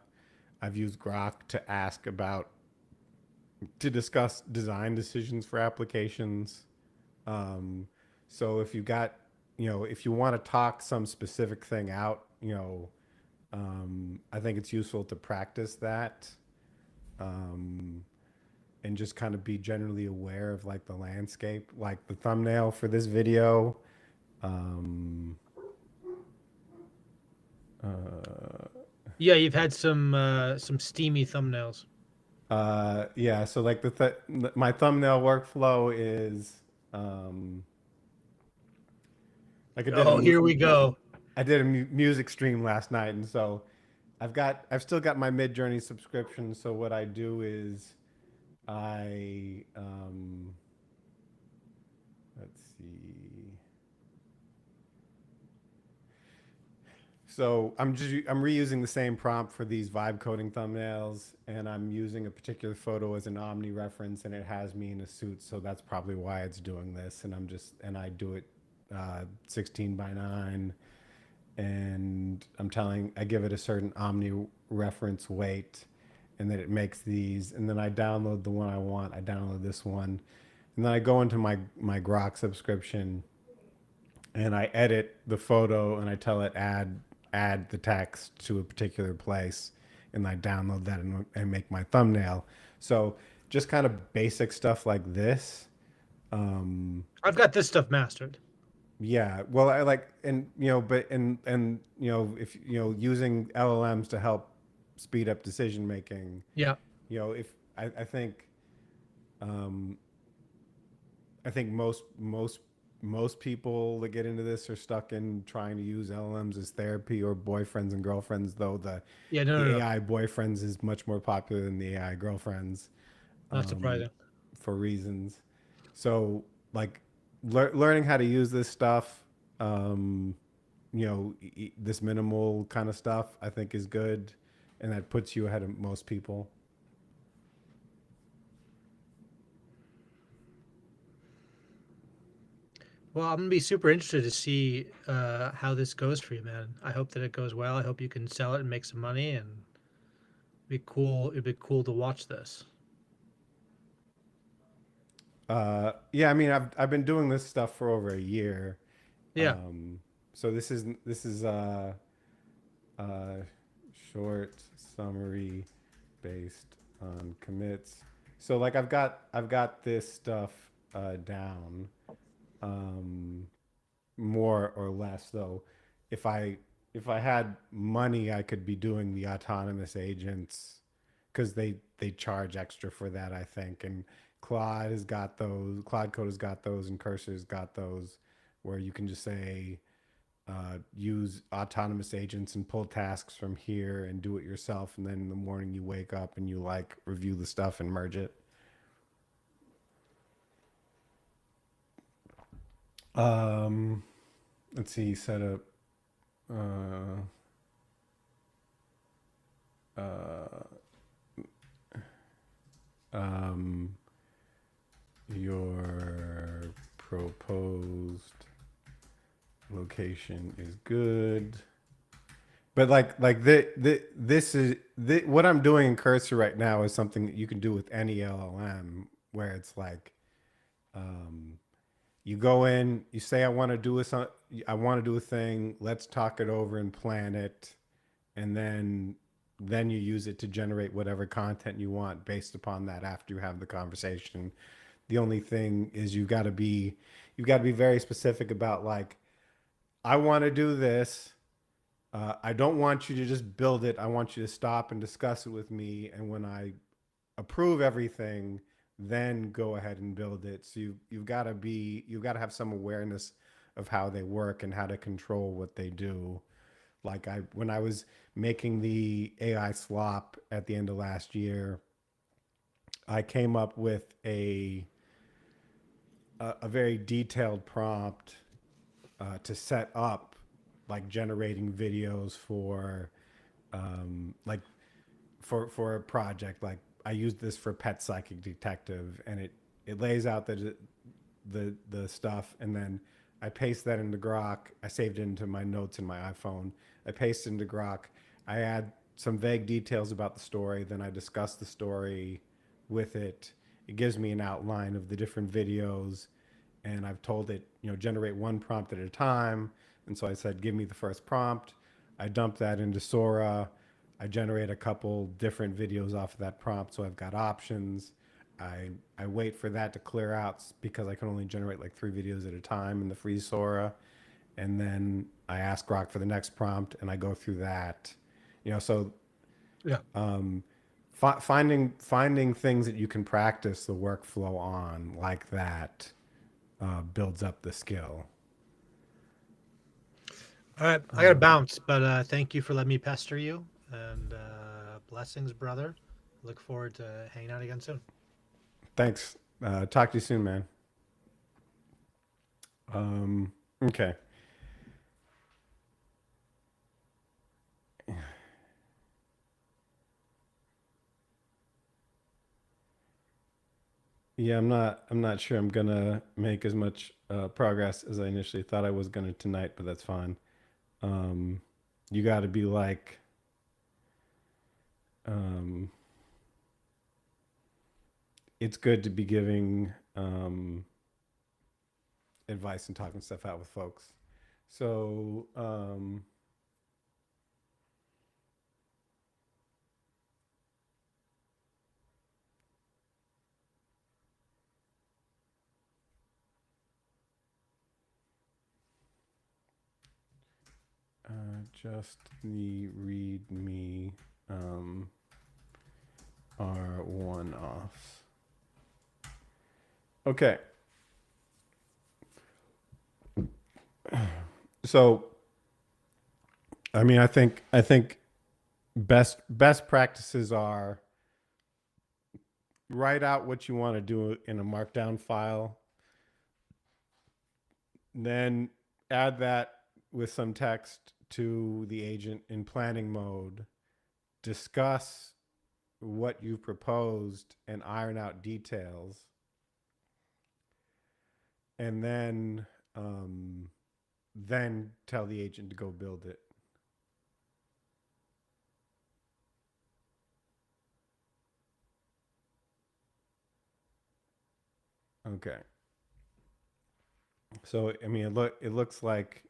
S1: I've used Grok to discuss design decisions for applications. Um, so if you want to talk some specific thing out, I think it's useful to practice that, um, and just kind of be generally aware of like the landscape, like the thumbnail for this video. Um,
S2: Yeah, you've had some steamy thumbnails.
S1: yeah, so like my thumbnail workflow is like
S2: Oh, here we go.
S1: I did a music stream last night, and so I've still got my Midjourney subscription. So what I do is I let's see. So I'm reusing the same prompt for these vibe coding thumbnails, and I'm using a particular photo as an Omni reference, and it has me in a suit, so that's probably why it's doing this. And I do it 16 by 9, and I give it a certain Omni reference weight, and then it makes these, and then I download the one I want. I download this one, and then I go into my Grok subscription, and I edit the photo, and I tell it add the text to a particular place, and I download that and make my thumbnail. So just kind of basic stuff like this.
S2: I've got this stuff mastered.
S1: Yeah, well, I like, and but if using LLMs to help speed up decision making.
S2: Yeah.
S1: If um, I think most people that get into this are stuck in trying to use LLMs as therapy or boyfriends and girlfriends, though
S2: Yeah, no, no,
S1: the
S2: no.
S1: AI boyfriends is much more popular than the AI girlfriends,
S2: Not
S1: um,
S2: surprising.
S1: for reasons. So like learning how to use this stuff, um, this minimal kind of stuff, I think is good, and that puts you ahead of most people.
S2: Well, I'm gonna be super interested to see how this goes for you, man. I hope that it goes well. I hope you can sell it and make some money, and be cool. It'd be cool to watch this.
S1: Yeah, I mean, I've been doing this stuff for over a year.
S2: Yeah.
S1: Um, so this is uh, short summary based on commits. So like I've got this stuff down, um, more or less though. If I if I had money, I could be doing the autonomous agents because they charge extra for that, I think, and Claude has got those. Claude Code has got those, and Cursor's got those, where you can just say use autonomous agents and pull tasks from here and do it yourself. And then in the morning you wake up and you like review the stuff and merge it. Um, let's see, set up uh, uh, um, your proposed location is good. But like this is what I'm doing in Cursor right now is something that you can do with any LLM, where it's like you go in, you say I want to do a thing, let's talk it over and plan it, and then you use it to generate whatever content you want based upon that after you have the conversation. The only thing is you've got to be very specific about like, I want to do this. I don't want you to just build it. I want you to stop and discuss it with me. And when I approve everything, then go ahead and build it. So you've got to have some awareness of how they work and how to control what they do. Like when I was making the AI slop at the end of last year, I came up with a very detailed prompt to set up like generating videos for like for a project. Like I used this for Pet Psychic Detective, and it lays out the stuff, and then I paste that into Grok. I saved it into my notes in my iPhone. I paste it into Grok. I add some vague details about the story. Then I discuss the story with it. It gives me an outline of the different videos, and I've told it, generate one prompt at a time. And so I said, give me the first prompt. I dump that into Sora. I generate a couple different videos off of that prompt, so I've got options. I wait for that to clear out because I can only generate like 3 videos at a time in the free Sora, and then I ask Grok for the next prompt, and I go through that. So
S2: Yeah.
S1: finding things that you can practice the workflow on like that builds up the skill.
S2: All right, I gotta bounce, but thank you for letting me pester you, and blessings, brother. Look forward to hanging out again soon.
S1: Thanks. Talk to you soon, man. Okay. Yeah, I'm not sure I'm gonna make as much progress as I initially thought I was gonna tonight, but that's fine. Um, you got to be like, um, it's good to be giving advice and talking stuff out with folks. So, just the read me are one offs. Okay. So, I mean, I think best practices are write out what you want to do in a markdown file, then add that with some text to the agent in planning mode, discuss what you've proposed and iron out details, and then tell the agent to go build it. Okay. So I mean, it looks like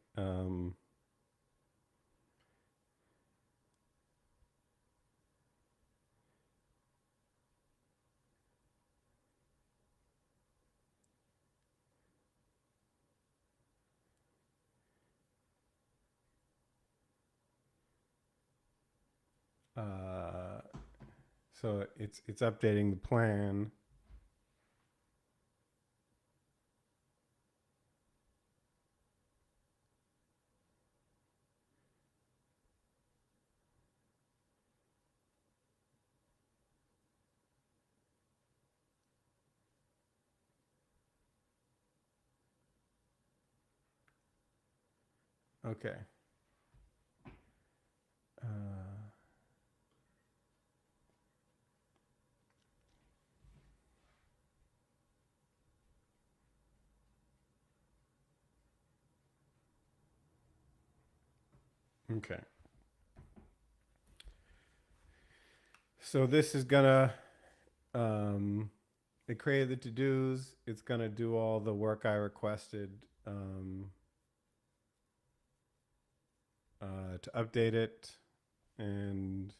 S1: uh, so it's updating the plan. Okay. Okay. So this is gonna it created the to-dos. It's gonna do all the work I requested to update it, and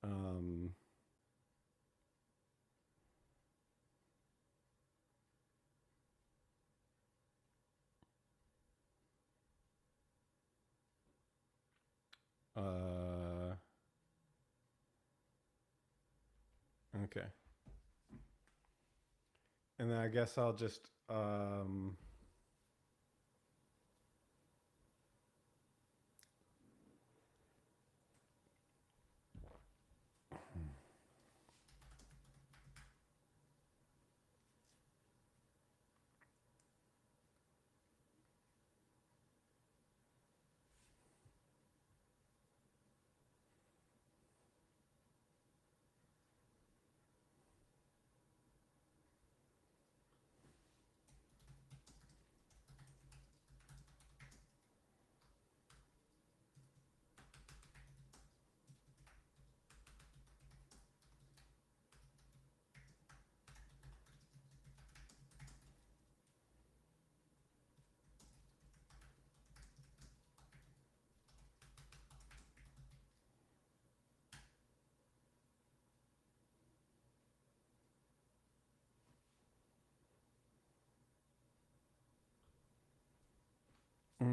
S1: um, uh, okay. And then I guess I'll just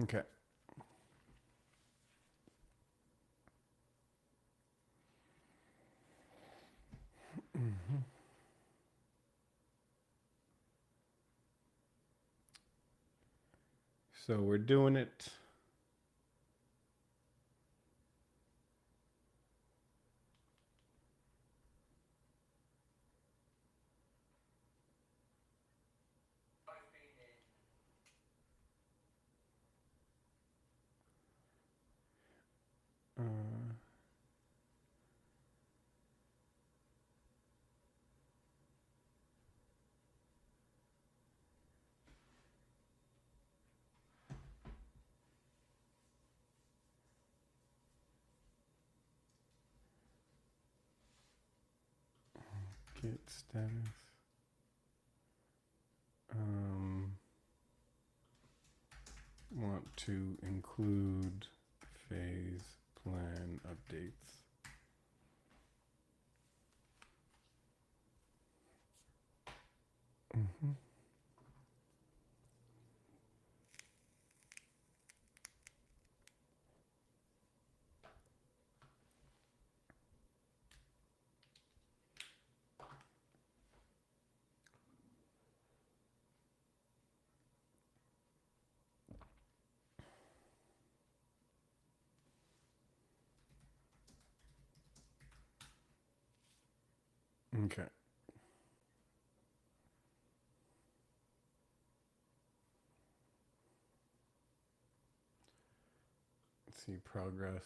S1: okay. So we're doing it. Uh, Git status. Um, want to include phase plan updates. Okay. Let's see progress.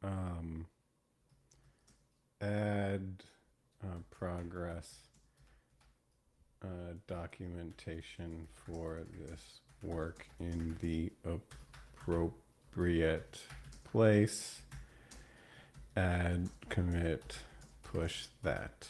S1: Um, add progress documentation for this work in the appropriate place. Add, commit, push that.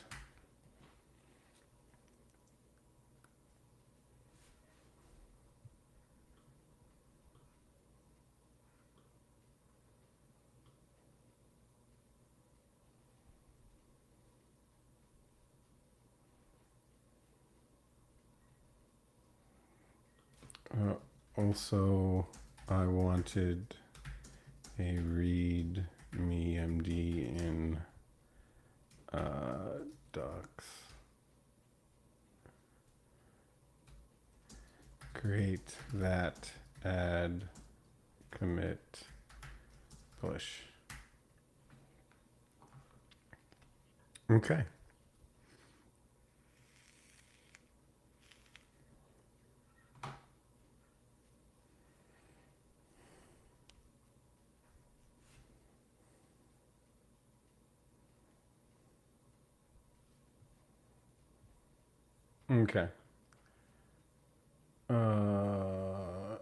S1: Also, I wanted a read me MD in docs. Create that, add, commit, push. Okay. Okay. Uh,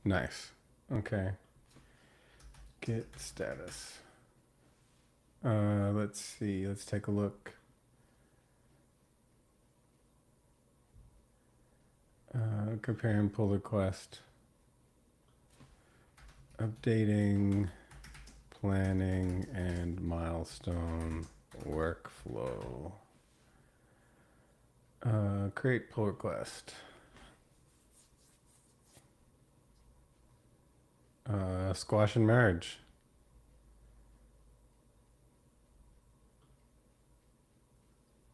S1: nice. Okay. Git status. Let's see. Let's take a look. Compare and pull request. Updating, planning, and milestone workflow. Create pull request. Squash and marriage.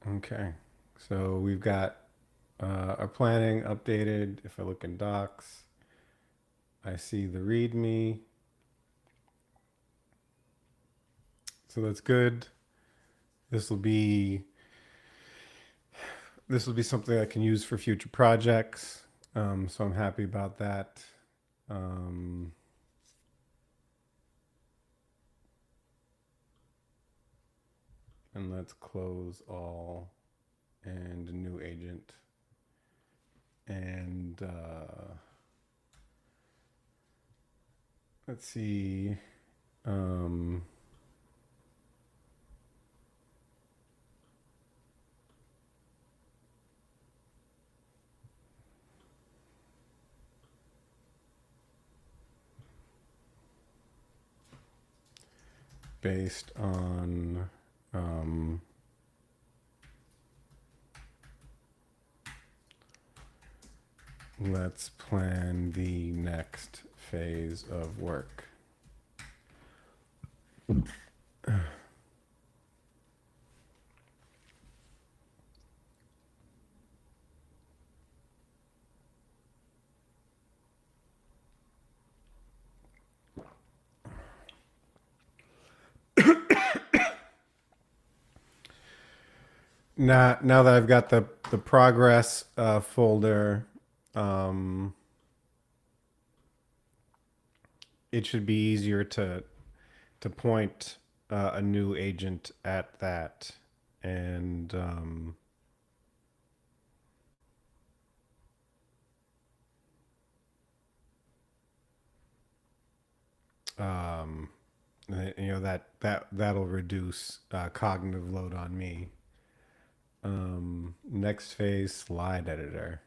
S1: Okay. So we've got our planning updated. If I look in docs, I see the README. So that's good. This will be something I can use for future projects. So I'm happy about that. Um, and let's close all and a new agent. And let's see. Um, based on let's plan the next phase of work. Now that I've got the progress folder, it should be easier to point a new agent at that, and you know that'll reduce cognitive load on me. Next phase, slide editor.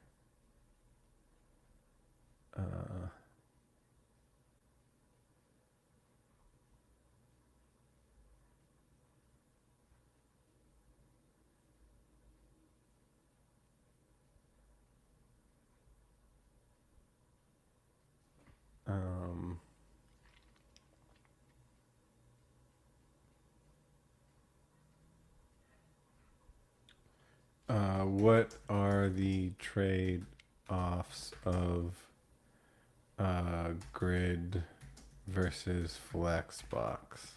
S1: Um, what are the trade-offs of grid versus Flexbox?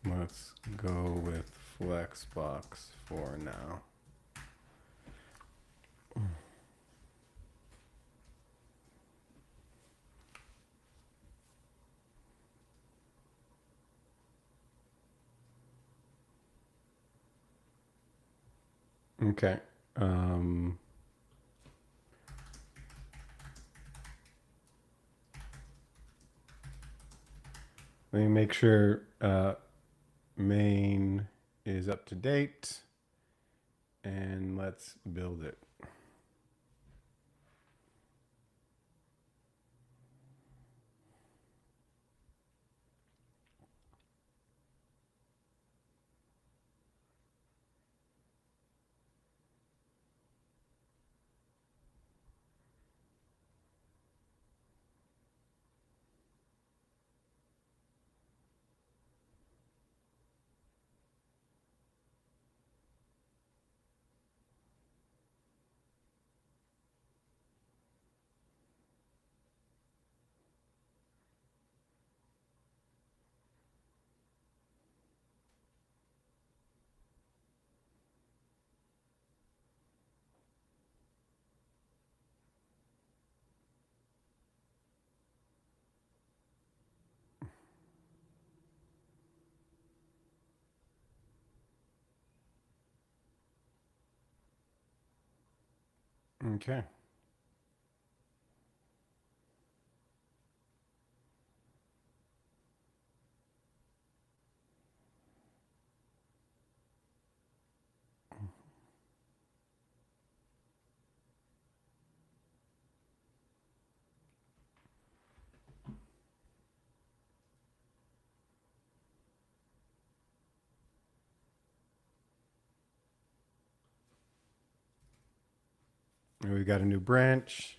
S1: Let's go with Flexbox for now. Okay. Let me make sure main is up to date, and let's build it. Okay. And we've got a new branch.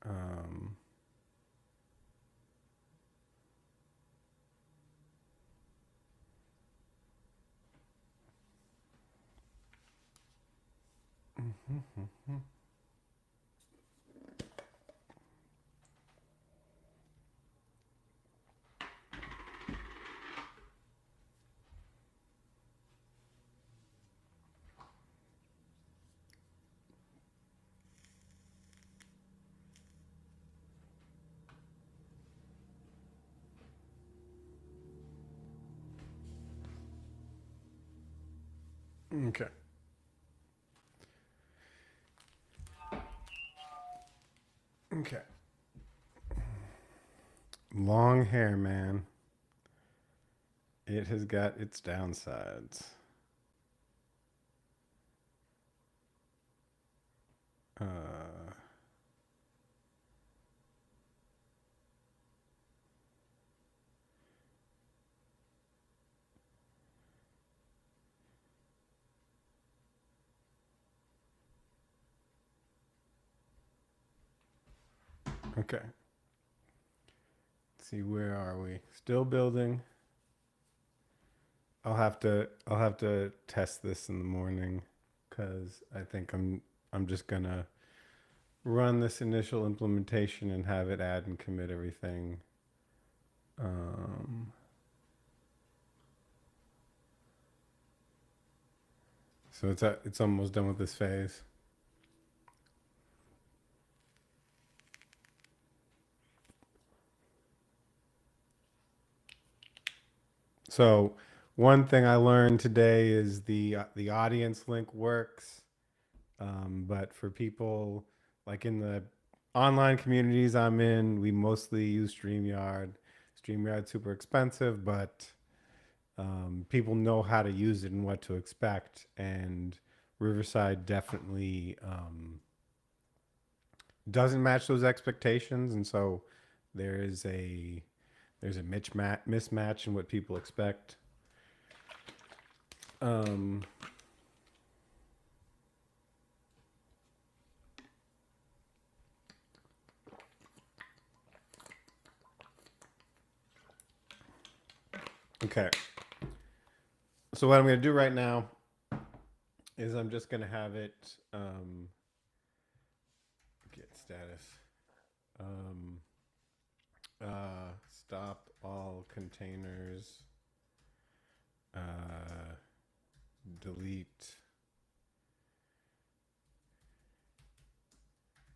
S1: Um, okay. Okay. Long hair, man. It has got its downsides. Uh, okay. Let's see, where are we? Still building. I'll have to test this in the morning because I think I'm just gonna run this initial implementation and have it add and commit everything. Um, so it's almost done with this phase. So one thing I learned today is the audience link works, but for people like in the online communities I'm in, we mostly use StreamYard. StreamYard's super expensive, but people know how to use it and what to expect. And Riverside definitely doesn't match those expectations, and so there is a there's a mismatch in what people expect. Um, okay, so what I'm going to do right now is I'm just going to have it get status. Um, stop all containers. Delete.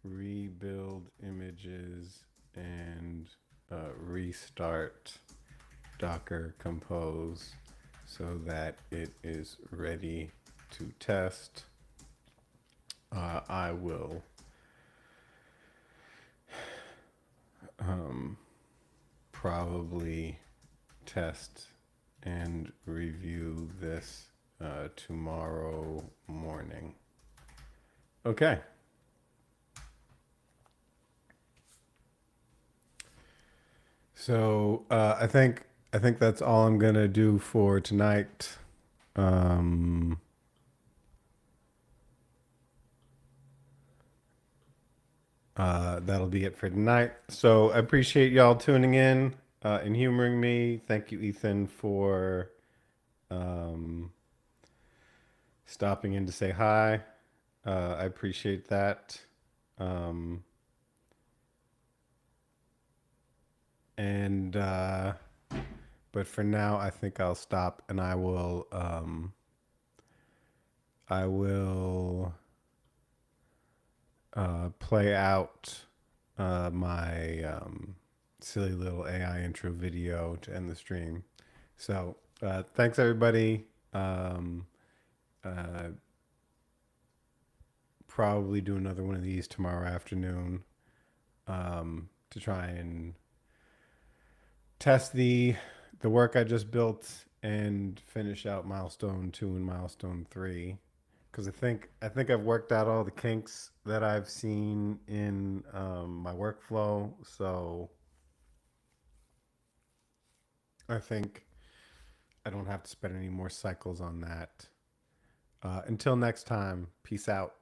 S1: Rebuild images and restart Docker Compose so that it is ready to test. I will probably test and review this tomorrow morning. Okay. So I think that's all I'm gonna do for tonight. Um, that'll be it for tonight. So I appreciate y'all tuning in and humoring me. Thank you, Ethan, for um, stopping in to say hi. I appreciate that. Um, and but for now, I think I'll stop and I will play out my silly little AI intro video to end the stream. So thanks everybody. Uh, probably do another one of these tomorrow afternoon, to try and test the work I just built and finish out milestone 2 and milestone 3, because I think I've worked out all the kinks that I've seen in my workflow. So I think I don't have to spend any more cycles on that. Until next time, peace out.